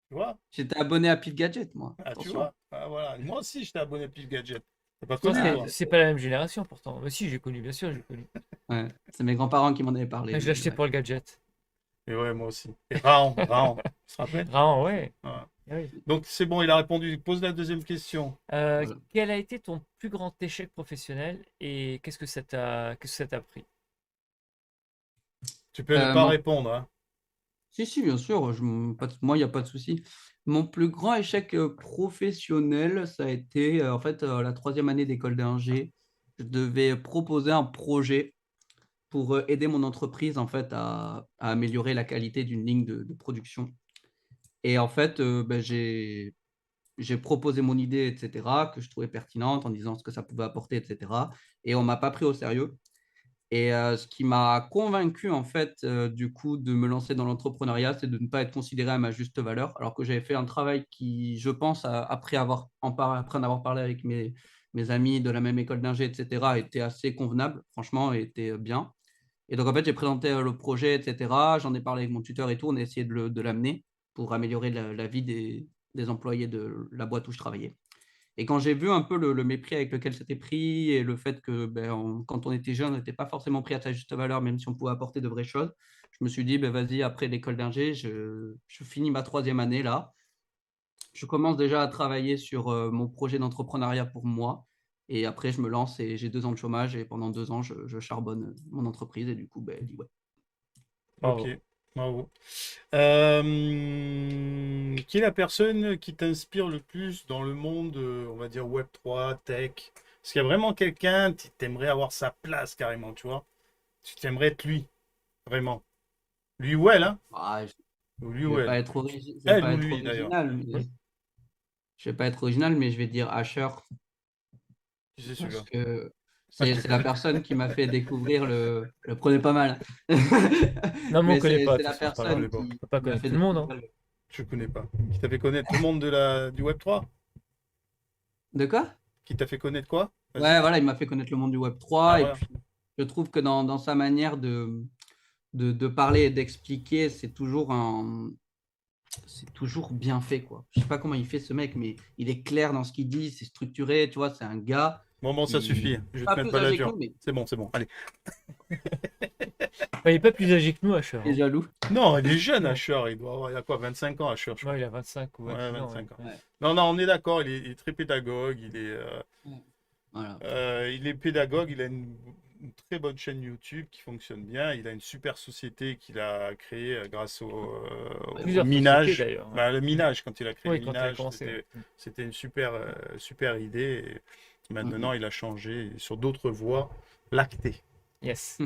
Tu vois? J'étais abonné à Pif Gadget, moi. Ah, tu Attention. vois? Ah, voilà. Moi aussi, j'étais abonné à Pif Gadget. T'as pas Toi, connu, Ah, toi? c'est pas la même génération pourtant. Mais si, j'ai connu, bien sûr, j'ai connu. Ouais, c'est mes grands-parents qui m'en avaient parlé. Je l'ai acheté Ouais. pour le gadget. Et ouais, moi aussi. Et Raon, tu te rappelles? Vraiment, ouais. Ouais. Ah oui. Donc, c'est bon, il a répondu. Pose la deuxième question. Voilà. Quel a été ton plus grand échec professionnel et qu'est-ce que ça t'a appris? Tu peux ne pas Mon- répondre, hein. Si, bien sûr. Moi, il n'y a pas de souci. Mon plus grand échec professionnel, ça a été en fait la 3e année d'école d'ingé. Je devais proposer un projet pour aider mon entreprise en fait à améliorer la qualité d'une ligne de production. Et en fait, ben, j'ai proposé mon idée, etc., que je trouvais pertinente en disant ce que ça pouvait apporter, etc. Et on ne m'a pas pris au sérieux. Et ce qui m'a convaincu, en fait, du coup, de me lancer dans l'entrepreneuriat, c'est de ne pas être considéré à ma juste valeur, alors que j'avais fait un travail qui, je pense, après après en avoir parlé avec mes amis de la même école d'ingé, etc., était assez convenable, franchement, et était bien. Et donc, en fait, j'ai présenté le projet, etc. J'en ai parlé avec mon tuteur et tout. On a essayé de l'amener pour améliorer la vie des employés de la boîte où je travaillais. Et quand j'ai vu un peu le mépris avec lequel c'était pris et le fait que quand on était jeune, on n'était pas forcément pris à sa juste valeur, même si on pouvait apporter de vraies choses, je me suis dit, ben, vas-y, après l'école d'ingé, je finis ma 3e année là. Je commence déjà à travailler sur mon projet d'entrepreneuriat pour moi. Et après, je me lance et j'ai 2 ans de chômage. Et pendant 2 ans, je charbonne mon entreprise. Et du coup, ben, ouais. Ok, Bravo. bravo. Qui est la personne qui t'inspire le plus dans le monde, on va dire Web3, tech? Est-ce qu'il y a vraiment quelqu'un qui t'aimerait avoir sa place carrément, tu vois? Tu t'aimerais être lui, vraiment. Lui ou elle, hein? Ah, Ou lui je ou vais pas elle. être je vais Elle pas ou être lui d'ailleurs. original, je vais dire Asher Qui c'est parce celui-là? que Ah, je c'est le c'est la connais. personne qui m'a fait découvrir le prenez pas mal. Non, mais on Mais connaît pas, c'est de toute la façon. Ah, je personne connais pas. On peut pas qui m'a connaître fait tout le monde, hein. découvrir Je connais pas. Qui t'a fait connaître le monde du Web3? De quoi? Qui t'a fait connaître quoi? Ouais, Vas-y. voilà, il m'a fait connaître le monde du Web Ah 3 et voilà. puis je trouve que dans sa manière de parler et d'expliquer, c'est toujours bien fait, quoi. Je sais pas comment il fait ce mec, mais il est clair dans ce qu'il dit, c'est structuré, tu vois, c'est un gars Bon, ça qui suffit. Je vais te pas mettre plus pas la âgé que dure. nous, mais C'est bon. Allez. Bah, il est pas plus âgé que nous, Asher, il est hein. jaloux. Non, il est jeune, Non. Asher. Il doit avoir, il a quoi, 25 ans, Asher, je crois. Ouais, il a 25 ou Ouais, 26 ans, ouais. 25 ans. Ouais, Non, on est d'accord. Il est très pédagogue. ouais. Voilà. Il est pédagogue. Il a une très bonne chaîne YouTube qui fonctionne bien. Il a une super société qu'il a créée grâce au Plusieurs sociétés, minage. d'ailleurs, ouais. Bah, le minage, quand il a créé Oui, le quand il a minage, commencé, ouais. c'était une super idée. Et maintenant, il a changé sur d'autres voies lactées. Yes.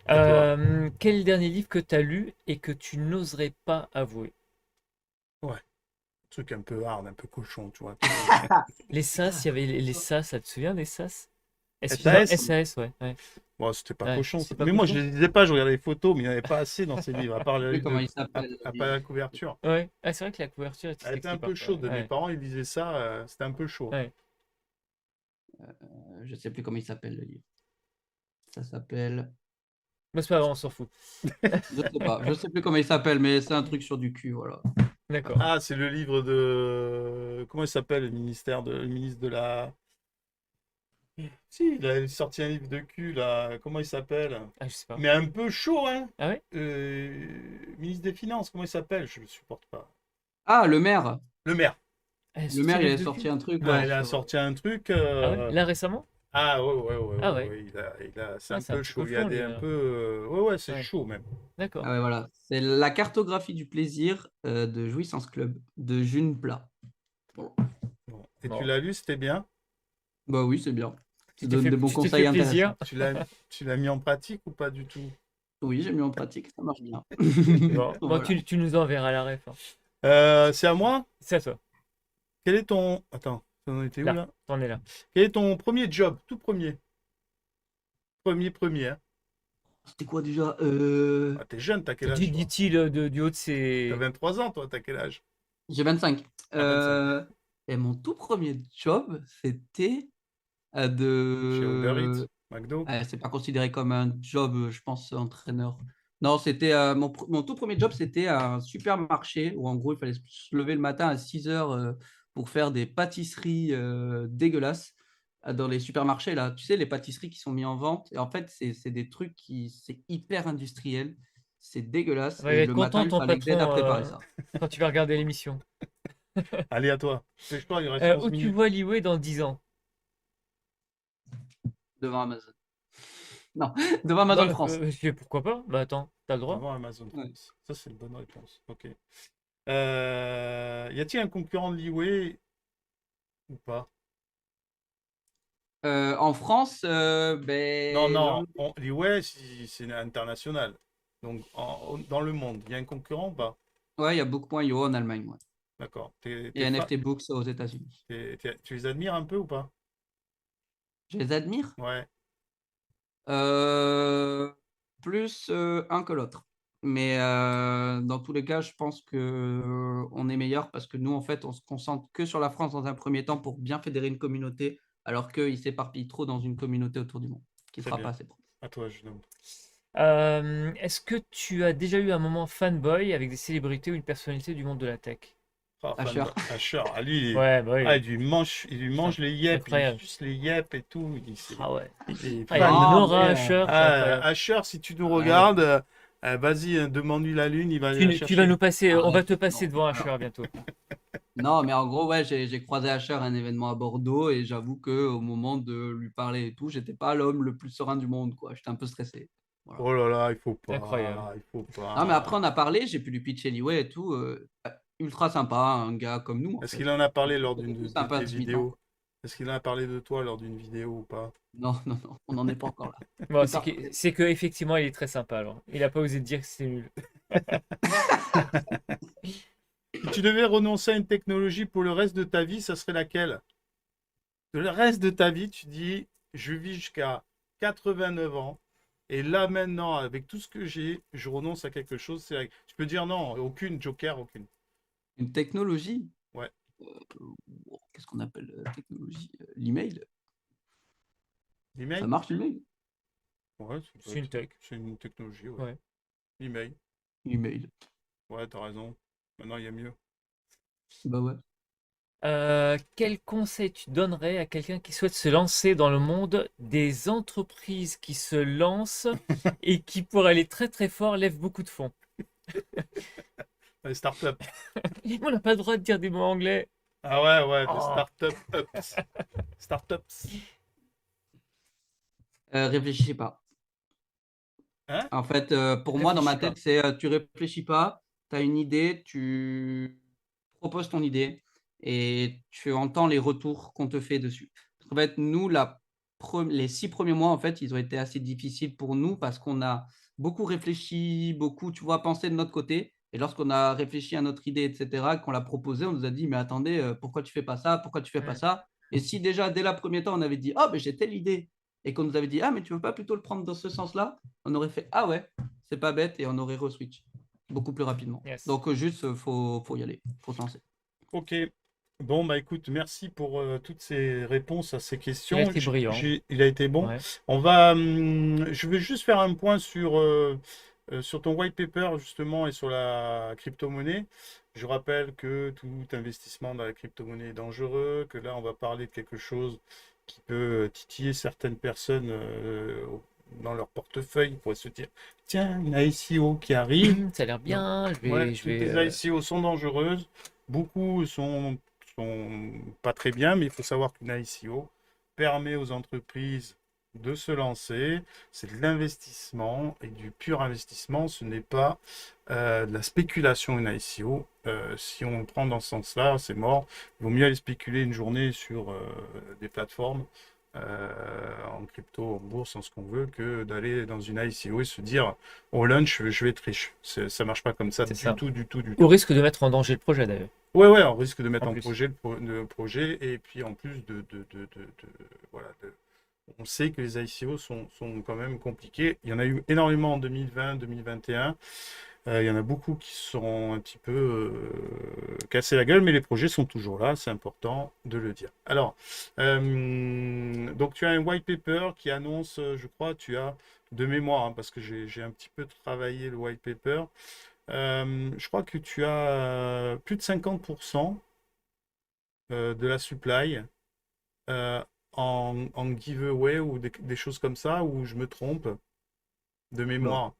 À toi. Quel est le dernier livre que tu as lu et que tu n'oserais pas avouer? Ouais. Truc un peu hard, un peu cochon, tu vois. Les SAS, il y avait les SAS, ça te souviens des SAS? Non, SAS? SAS, ouais. Ouais. Bon, c'était pas Ouais, cochon. c'est pas Mais moi, je cochon? les lisais pas, je regardais les photos, mais il n'y en avait pas assez dans ces livres, à part Je sais plus comment il s'appelle. à part la couverture. Ouais. Ah, c'est vrai que la couverture était Elle était un sexy peu parfois. chaude. Mes Ouais. parents, ils lisaient ça, c'était un peu chaud. Ouais. Je sais plus comment il s'appelle le livre. Ça s'appelle. Mais c'est pas grave, on s'en fout. Je sais plus comment il s'appelle, mais c'est un truc sur du cul, voilà. D'accord. Ah, c'est le livre de... Comment il s'appelle, le ministre de la... Si, il a sorti un livre de cul, là. Comment il s'appelle? Ah, je sais pas. Mais un peu chaud, hein. Ah ouais? Ministre des Finances, comment il s'appelle? Je le supporte pas. Ah, le maire. Le maire. Ah, elle a Le sorti maire, un il livre a de sorti cul? un truc, Ouais, ouais, il a sur. sorti un truc. Ah ouais? Là récemment? Ah Ah ouais. ouais, c'est Ah, un c'est un peu petit chaud. Il y a cochon, des lui, un hein. peu. Ouais, c'est Ouais. chaud même. D'accord. Ah ouais, voilà. C'est la cartographie du plaisir de Jouissance Club de June Plat. Voilà. Bon. Et tu Bon. l'as lu, c'était bien? Bah oui, c'est bien. Tu Ça t'es donne fait, des bons tu t'es conseils fait plaisir. intéressants. Tu l'as mis en pratique ou pas du tout? Oui, j'ai mis en pratique, ça marche bien. Bon, Voilà. tu nous enverras la ref, hein. C'est à moi? C'est à toi. Quel est ton. Attends, on était où Là, là? t'en es là. Quel est ton premier job? Tout premier. Premier, hein? C'était quoi déjà Ah, t'es jeune, t'as quel âge, toi? Dit-il du haut de T'as ses. 23 ans, toi, t'as quel âge? J'ai 25. Ah, 25. Et mon tout premier job, c'était Chez Uber Eats, de. McDo. C'est pas considéré comme un job, je pense, entraîneur. Non, c'était mon tout premier job, c'était un supermarché où en gros, il fallait se lever le matin à 6 heures pour faire des pâtisseries dégueulasses dans les supermarchés. Là, tu sais, les pâtisseries qui sont mises en vente. Et en fait, c'est des trucs c'est hyper industriel. C'est dégueulasse. Il va Et être le matin, content, il ton fallait que j'aide à patron, préparer ça quand tu vas regarder l'émission. Allez, à toi. Fais-toi, il reste 11 Où tu minutes. vois Liway dans 10 ans? devant Amazon. Non, devant Amazon Bah, France. pourquoi pas? Bah attends, t'as le droit. Avant Amazon Ouais. France. Ça, c'est une bonne réponse. Ok. Y a-t-il un concurrent de Liway ou pas? En France, Non, Liway, c'est international. Donc, dans le monde, il y a un concurrent ou pas? ouais, il y a Book.io en Allemagne, ouais. D'accord. Et NFT Books aux États-Unis. Tu les admires un peu ou pas? Je les admire. Ouais. Heu, Plus, un que l'autre. Mais, dans tous les cas, je pense qu'on est meilleur parce que nous, en fait, on se concentre que sur la France dans un premier temps pour bien fédérer une communauté, alors qu'ils s'éparpillent trop dans une communauté autour du monde, qui Très sera pas bien. assez pro. À toi, jeune homme. Est-ce que tu as déjà eu un moment fanboy avec des célébrités ou une personnalité du monde de la tech? Ah, Asher. Asher, ah, lui, Ouais, bah oui, il lui mange les yep, il incroyable. suce les yep et tout. Ah ouais. Il est Ah, il a fan. une Non, aura mais, Asher, c'est Ah, incroyable. Asher, si tu nous arrête, regardes, vas-y, demande-lui la lune, il va aller la Tu vas chercher. nous passer, on va arrête, te passer non. devant Alors, Asher bientôt. non, mais en gros, ouais, j'ai croisé Asher à un événement à Bordeaux et j'avoue qu'au moment de lui parler et tout, j'étais pas l'homme le plus serein du monde, quoi. J'étais un peu stressé. Voilà. Oh là là, Incroyable. il faut Non, mais après, pas. on a parlé, j'ai pu lui pitcher Liway et tout. Ultra sympa, un gars comme nous, en Est-ce fait. qu'il en a parlé lors Beaucoup d'une plus de sympa, tes intimidant, vidéos? quoi. Est-ce qu'il en a parlé de toi lors d'une vidéo ou pas? Non, non, non, on n'en est pas encore là. Bon, Plus tard, peut-être. c'est que effectivement, il est très sympa alors. Il a pas osé dire que c'est nul. Si tu devais renoncer à une technologie pour le reste de ta vie, ça serait laquelle? Le reste de ta vie, tu dis, je vis jusqu'à 89 ans, et là maintenant, avec tout ce que j'ai, je renonce à quelque chose. Tu peux dire non, aucune, Joker, aucune. Une technologie. Ouais. Euh, Qu'est-ce qu'on appelle technologie? L'email. Ça L'email? marche, l'email? Ouais, C'est une tech. c'est une technologie, ouais. Ouais. L'email. Email. Ouais, t'as raison. Maintenant, il y a mieux. Bah ouais. Quel conseil tu donnerais à quelqu'un qui souhaite se lancer dans le monde des entreprises qui se lancent et qui, pour aller très très fort, lèvent beaucoup de fonds? Les startups. On n'a pas le droit de dire des mots anglais. Ah ouais, ouais, des Oh. startups. Startups. Réfléchis pas. Hein? En fait, pour moi, dans ma Réfléchis pas. tête, c'est tu réfléchis pas, tu as une idée, tu proposes ton idée et tu entends les retours qu'on te fait dessus. En fait, nous, les 6 premiers mois, en fait, ils ont été assez difficiles pour nous parce qu'on a beaucoup réfléchi, beaucoup, tu vois, pensé de notre côté. Et lorsqu'on a réfléchi à notre idée, et cetera, qu'on l'a proposée, on nous a dit: «Mais attendez, pourquoi tu fais pas ça? Pourquoi tu fais pas Mm. ça?» Et si déjà, dès la premier temps, on avait dit: «Ah, ben j'ai telle idée» et qu'on nous avait dit: «Ah, mais tu veux pas plutôt le prendre dans ce sens-là?» On aurait fait: «Ah ouais, c'est pas bête» et on aurait re-switch beaucoup plus rapidement. Yes. Donc juste, faut y aller, faut se lancer. Ok. Bon, bah écoute, merci pour toutes ces réponses à ces Il a questions. été brillant. Il a été bon. Ouais. Je vais juste faire un point sur ton white paper justement et sur la crypto-monnaie. Je rappelle que tout investissement dans la crypto-monnaie est dangereux, que là on va parler de quelque chose qui peut titiller certaines personnes dans leur portefeuille. Ils pourraient se dire, tiens, une ICO qui arrive. Ça a l'air bien. Ouais, Je toutes vais, les ICO sont dangereuses. Beaucoup sont pas très bien, mais il faut savoir qu'une ICO permet aux entreprises de se lancer. C'est de l'investissement et du pur investissement. Ce n'est pas de la spéculation, une ICO. Si on le prend dans ce sens-là, c'est mort. Il vaut mieux aller spéculer une journée sur des plateformes en crypto, en bourse, en ce qu'on veut, que d'aller dans une ICO et se dire au lunch, je vais être riche. Ça marche pas comme ça C'est du ça. tout, du tout, du Au tout. risque de mettre en danger le projet d'ailleurs. Ouais, ouais, on risque de mettre En en plus. projet le projet et puis en plus voilà, on sait que les ICO sont quand même compliqués. Il y en a eu énormément en 2020, 2021. Il y en a beaucoup qui se sont un petit peu cassés la gueule, mais les projets sont toujours là, c'est important de le dire. Alors, donc tu as un white paper qui annonce, je crois, tu as de mémoire, hein, parce que j'ai un petit peu travaillé le white paper. Je crois que tu as plus de 50% de la supply euh, en giveaway ou des choses comme ça, ou je me trompe de mémoire.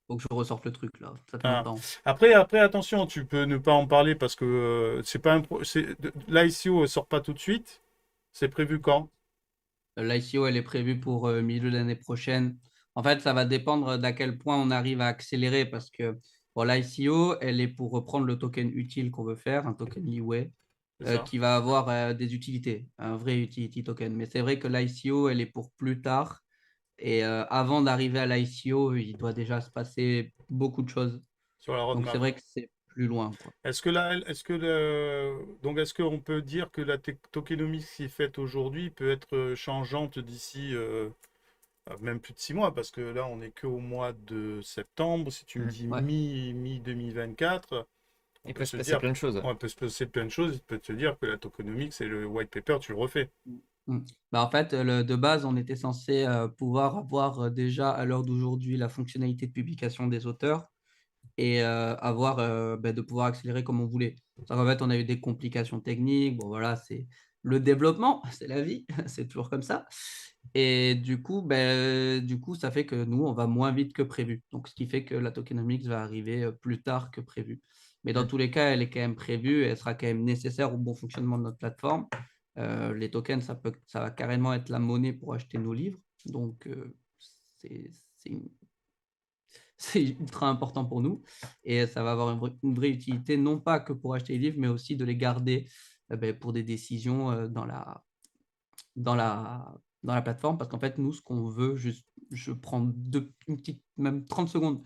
Faut que je ressorte le truc là, ça fait Ah. longtemps. Après, attention, tu peux ne pas en parler parce que c'est pas l'ICO ne sort pas tout de suite. C'est prévu quand? L'ICO, elle est prévue pour milieu de l'année prochaine. En fait, ça va dépendre d'à quel point on arrive à accélérer parce que bon, l'ICO, elle est pour reprendre le token utile qu'on veut faire, un token Leeway, C'est ça. qui va avoir des utilités, un vrai utility token. Mais c'est vrai que l'ICO, elle est pour plus tard. Et avant d'arriver à l'ICO, il doit déjà se passer beaucoup de choses. Sur la Donc c'est roadmap. vrai que c'est plus loin, quoi. Est-ce qu'on peut dire que la tokenomics qui est faite aujourd'hui peut être changeante d'ici même plus de 6 mois, parce que là, on n'est qu'au mois de septembre. Si tu me dis Ouais. mi-2024, on Il peut peut se se passer dire, plein de choses. on peut se passer plein de choses. Il peut te dire que la tokenomics et le white paper, tu le refais. Mm. Bah, en fait, de base, on était censé pouvoir avoir déjà à l'heure d'aujourd'hui la fonctionnalité de publication des auteurs et avoir de pouvoir accélérer comme on voulait. Ça, en fait, on a eu des complications techniques. Bon, voilà, c'est le développement, c'est la vie, c'est toujours comme ça. Et du coup, ça fait que nous, on va moins vite que prévu. Donc, ce qui fait que la tokenomics va arriver plus tard que prévu. Mais dans Mm. tous les cas, elle est quand même prévue et elle sera quand même nécessaire au bon fonctionnement de notre plateforme. Les tokens, ça va carrément être la monnaie pour acheter nos livres. Donc, c'est une c'est ultra important pour nous et ça va avoir une vraie utilité, non pas que pour acheter les livres, mais aussi de les garder pour des décisions dans la, dans la plateforme. Parce qu'en fait, nous, ce qu'on veut, juste, je prends une petite, même 30 secondes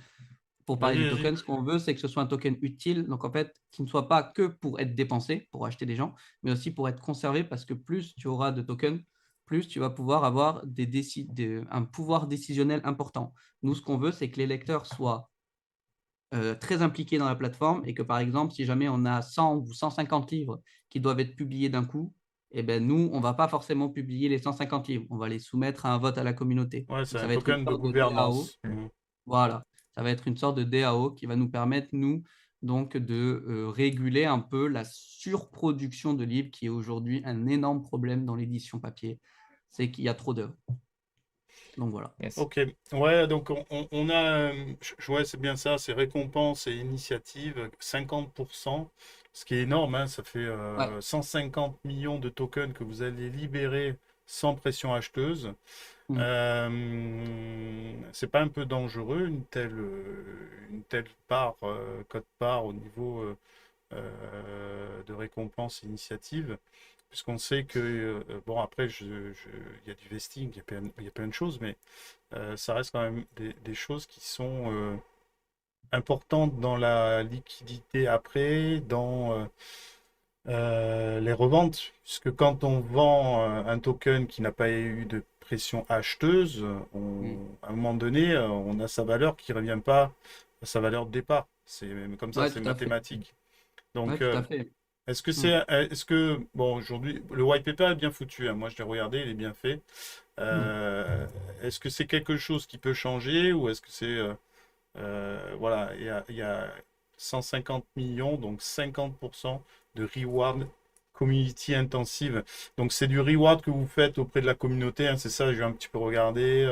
pour parler Vas-y, du vas-y. token. Ce qu'on veut, c'est que ce soit un token utile. Donc, en fait, qui ne soit pas que pour être dépensé, pour acheter des gens, mais aussi pour être conservé parce que plus tu auras de tokens, plus tu vas pouvoir avoir un pouvoir décisionnel important. Nous, ce qu'on veut, c'est que les lecteurs soient très impliqués dans la plateforme et que, par exemple, si jamais on a 100 ou 150 livres qui doivent être publiés d'un coup, eh ben, nous, on ne va pas forcément publier les 150 livres. On va les soumettre à un vote à la communauté. Ouais, c'est Donc, ça un va être une token de sorte de DAO. gouvernance. Mm. Voilà, ça va être une sorte de DAO qui va nous permettre, nous, donc, de réguler un peu la surproduction de livres qui est aujourd'hui un énorme problème dans l'édition papier. C'est qu'il y a trop d'œuvres. Donc, voilà. Yes. Ok, ouais, donc on a, ouais, c'est bien ça, c'est récompenses et initiatives, 50%, ce qui est énorme, hein, ça fait Ouais. 150 millions de tokens que vous allez libérer sans pression acheteuse. Mm. C'est pas un peu dangereux une telle part, cote-part au niveau de récompenses et initiatives? Puisqu'on sait que, bon, après, il y a du vesting, il y a plein de choses, mais ça reste quand même des choses qui sont importantes dans la liquidité après, dans les reventes, puisque quand on vend un token qui n'a pas eu de pression acheteuse, Mm. à un moment donné, on a sa valeur qui ne revient pas à sa valeur de départ. C'est comme ça, Ouais, c'est tout à fait. mathématique. Ouais, Donc, tout à fait. Mm. est-ce que, bon, aujourd'hui, le white paper est bien foutu, hein. Moi, je l'ai regardé, il est bien fait. Mm. Est-ce que c'est quelque chose qui peut changer ou est-ce que c'est, voilà, il y a 150 millions, donc 50% de reward community intensive. Donc, c'est du reward que vous faites auprès de la communauté, hein, c'est ça, j'ai un petit peu regardé,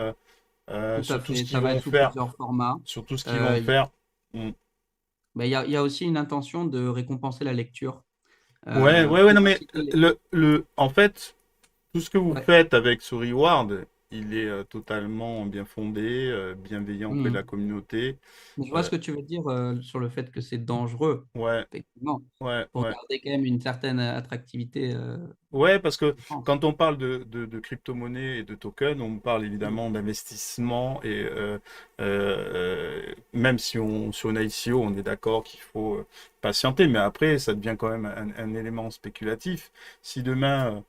Tout à sur tout ce fait. qu'ils Ça va vont être sous faire, plusieurs formats. sur tout ce qu'ils vont Euh, faire. Mm. Il y a aussi une intention de récompenser la lecture Ouais, non, pour mais inciter les... en fait, tout ce que vous Ouais. faites avec ce reward, il est totalement bien fondé, bienveillant auprès de la Mm. communauté. Mais je vois Euh, ce que tu veux dire sur le fait que c'est dangereux, ouais, effectivement, ouais, pour ouais. garder quand même une certaine attractivité. Ouais, parce que Je pense. quand on parle de crypto-monnaie et de token, on parle Mm. évidemment d'investissement et même si on a ICO, on est d'accord qu'il faut patienter, mais après, ça devient quand même un élément spéculatif. Si demain,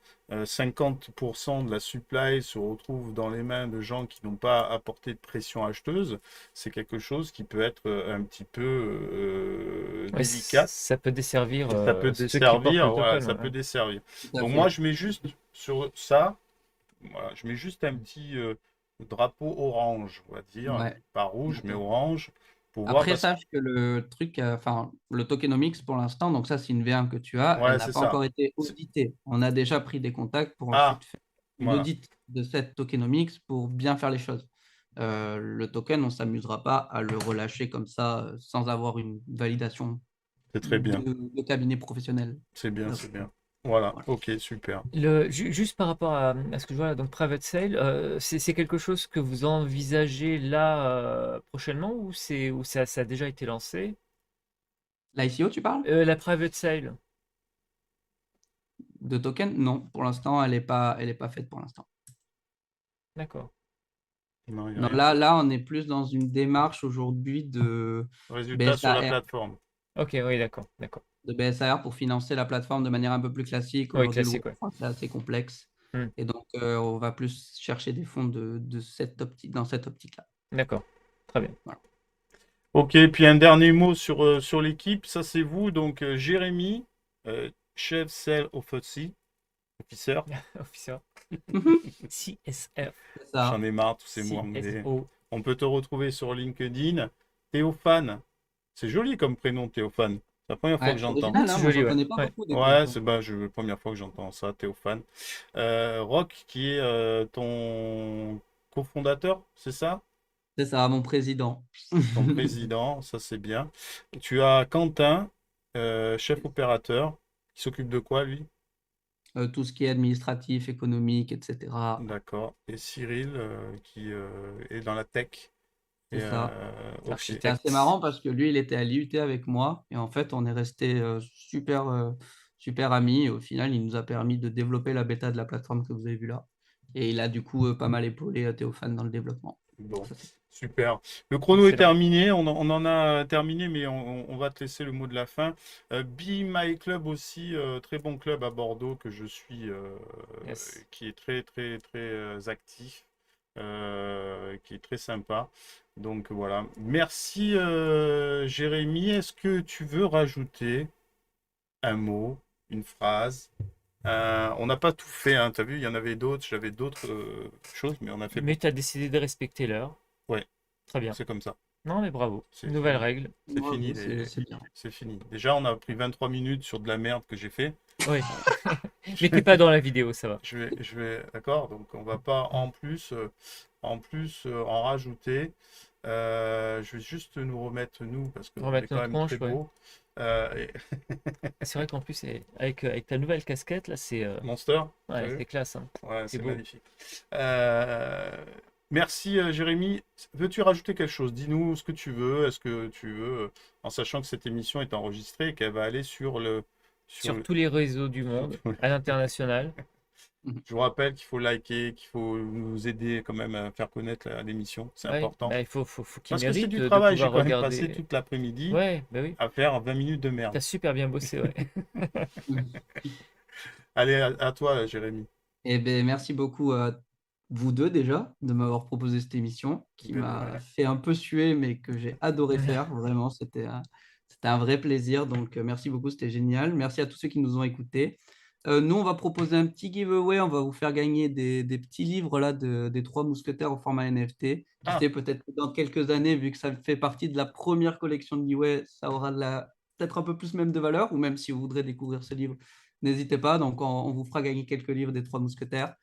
50% de la supply se retrouve dans les mains de gens qui n'ont pas apporté de pression acheteuse, c'est quelque chose qui peut être un petit peu Ouais, délicat. ça peut desservir Et ça peut ceux qui portent desservir, le voilà, token. ça peut Ouais. desservir. Tout à Donc moi, fait. je mets juste sur ça, voilà, je mets juste un petit drapeau orange, on va dire, Ouais. pas rouge, mais D'accord. orange, pour voir Après, parce que, sache que le truc, enfin, le tokenomics pour l'instant, donc ça, c'est une V1 que tu as, elle ouais, n'a c'est pas ça. encore été auditée. On a déjà pris des contacts pour Ah, ensuite faire une voilà, audit de cette tokenomics pour bien faire les choses. Le token, on ne s'amusera pas à le relâcher comme ça sans avoir une validation c'est très bien, de cabinet professionnel. c'est bien, Euh, c'est bien. Voilà, voilà. ok, super. Juste par rapport à ce que je vois là, donc private sale, c'est quelque chose que vous envisagez là prochainement ou ça a déjà été lancé? L'ICO, tu parles? La private sale, De token? Non, pour l'instant, elle est pas faite pour l'instant. d'accord. Non, il n'y a Non, rien. là, on est plus dans une démarche aujourd'hui Résultat sur la BSAR, plateforme. Ok, oui, d'accord, d'accord. de BSAR pour financer la plateforme de manière un peu plus classique. Oui, Aujourd'hui, le Web classique, ouais. 3, c'est assez complexe. Hmm. Et donc, on va plus chercher des fonds dans cette optique-là. D'accord. Très bien. Ok, puis un dernier mot sur l'équipe. Ça, c'est vous. Donc, Jérémy, chef sales officer. Officer. CSF. C'est ça. J'en ai marre, tous ces mots anglais. CSO. On peut te retrouver sur LinkedIn. Théophane. C'est joli comme prénom, Théophane. C'est la première fois Ouais, que j'entends. original, hein, C'est moi, joli, j'en ouais. connais pas Ouais. beaucoup des Ouais, prénoms. c'est la première fois que j'entends ça, Théophane. Rock, qui est ton cofondateur, c'est ça? C'est ça, mon président. Ton président, ça c'est bien. Tu as Quentin, chef opérateur, qui s'occupe de quoi, lui? Tout ce qui est administratif, économique, etc. D'accord. Et Cyril, qui est dans la tech. C'est Et, ça. ok. Architecte. C'était assez marrant parce que lui, il était à l'IUT avec moi et en fait, on est resté super amis. Et au final, il nous a permis de développer la bêta de la plateforme que vous avez vue là. Et il a du coup pas mal épaulé Théophane dans le développement. Bon, Ça, c'est- super. Le chrono est Excellent. terminé, on en a terminé, mais on va te laisser le mot de la fin. Be My Club aussi, très bon club à Bordeaux que je suis, Yes. qui est très très très actif, qui est très sympa. Donc voilà. Merci Jérémy. Est-ce que tu veux rajouter un mot, une phrase? On n'a pas tout fait, hein, tu as vu, il y en avait d'autres, j'avais d'autres choses, mais on a fait Mais tu as décidé de respecter l'heure. Ouais. Très bien. C'est comme ça. Non, mais bravo. C'est Nouvelle fini. règle. C'est Ouais, fini, c'est bien. c'est fini. Déjà, on a pris 23 minutes sur de la merde que j'ai fait. Oui. Mais t'es pas dans la vidéo, ça va. D'accord, donc on va pas en plus en rajouter. Je vais juste nous remettre nous parce que Remettre c'est quand notre même très tronche, ouais. beau. Et- C'est vrai qu'en plus, avec ta nouvelle casquette, là, c'est Monster, t'as ouais, vu? c'est classe. Hein. Ouais, C'est c'est beau. magnifique. Merci Jérémy. Veux-tu rajouter quelque chose? Dis-nous ce que tu veux. Est-ce que tu veux, en sachant que cette émission est enregistrée et qu'elle va aller sur Sur tous les réseaux du monde, à l'international. Je vous rappelle qu'il faut liker, qu'il faut nous aider quand même à faire connaître l'émission. C'est Ouais, important. bah, il faut qu'ils Parce que c'est méritent du de travail. J'ai pouvoir quand même regarder. passé toute l'après-midi Ouais, bah oui. à faire 20 minutes de merde. T'as super bien bossé, ouais. Allez, à toi, Jérémy. Eh ben, merci beaucoup à vous deux déjà de m'avoir proposé cette émission qui Ben, m'a voilà. fait un peu suer, mais que j'ai adoré faire. Vraiment, c'était un vrai plaisir. Donc, merci beaucoup, c'était génial. Merci à tous ceux qui nous ont écoutés. Nous, on va proposer un petit giveaway. On va vous faire gagner des petits livres là, des Trois Mousquetaires au format NFT. Qui Ah. sait, peut-être que dans quelques années, vu que ça fait partie de la première collection de Leeway, ça aura peut-être un peu plus même de valeur. Ou même si vous voudrez découvrir ce livre, n'hésitez pas. Donc, on vous fera gagner quelques livres des Trois Mousquetaires.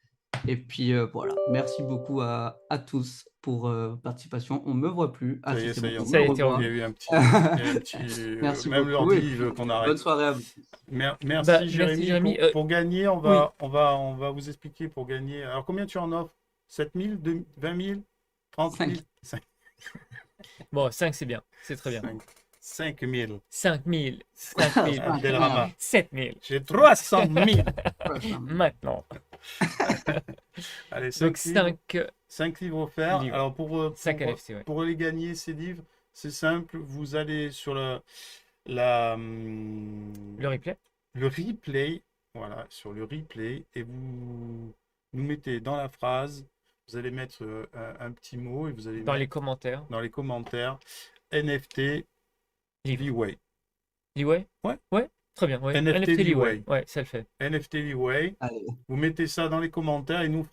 Et puis voilà, merci beaucoup à tous pour participation. On me voit plus. Ah, Ça y est, si, c'est ça y est, bon, on on Ça me a été revoit. Il y a eu un petit, Merci même beaucoup. l'ordi Et il veut puis, qu'on bonne arrête. soirée à vous. Merci Bah, Jérémy. merci, Jérémy. Pour gagner, on va vous expliquer pour gagner. Alors combien tu en offres? 7 000, 20 000, 30 000, 5 Bon, 5, c'est bien. C'est très bien. 5 000. 5 000, 5 000, Abdelrahman. 7 000. J'ai 300 000. Maintenant. Allez, Donc 5 livres, 5 5 livres offerts. livres. Alors pour 5 NFT, ouais. pour les gagner, ces livres, c'est simple. Vous allez sur le replay. le replay, voilà, sur le replay, et vous nous mettez dans la phrase, vous allez mettre un petit mot et vous allez Dans les mettre commentaires. dans les commentaires NFT Livre. Leeway. Leeway? Ouais. Ouais, très bien. Ouais. NFT Leeway. Ouais, ça le fait. NFT Leeway. Allez. Vous mettez ça dans les commentaires et nous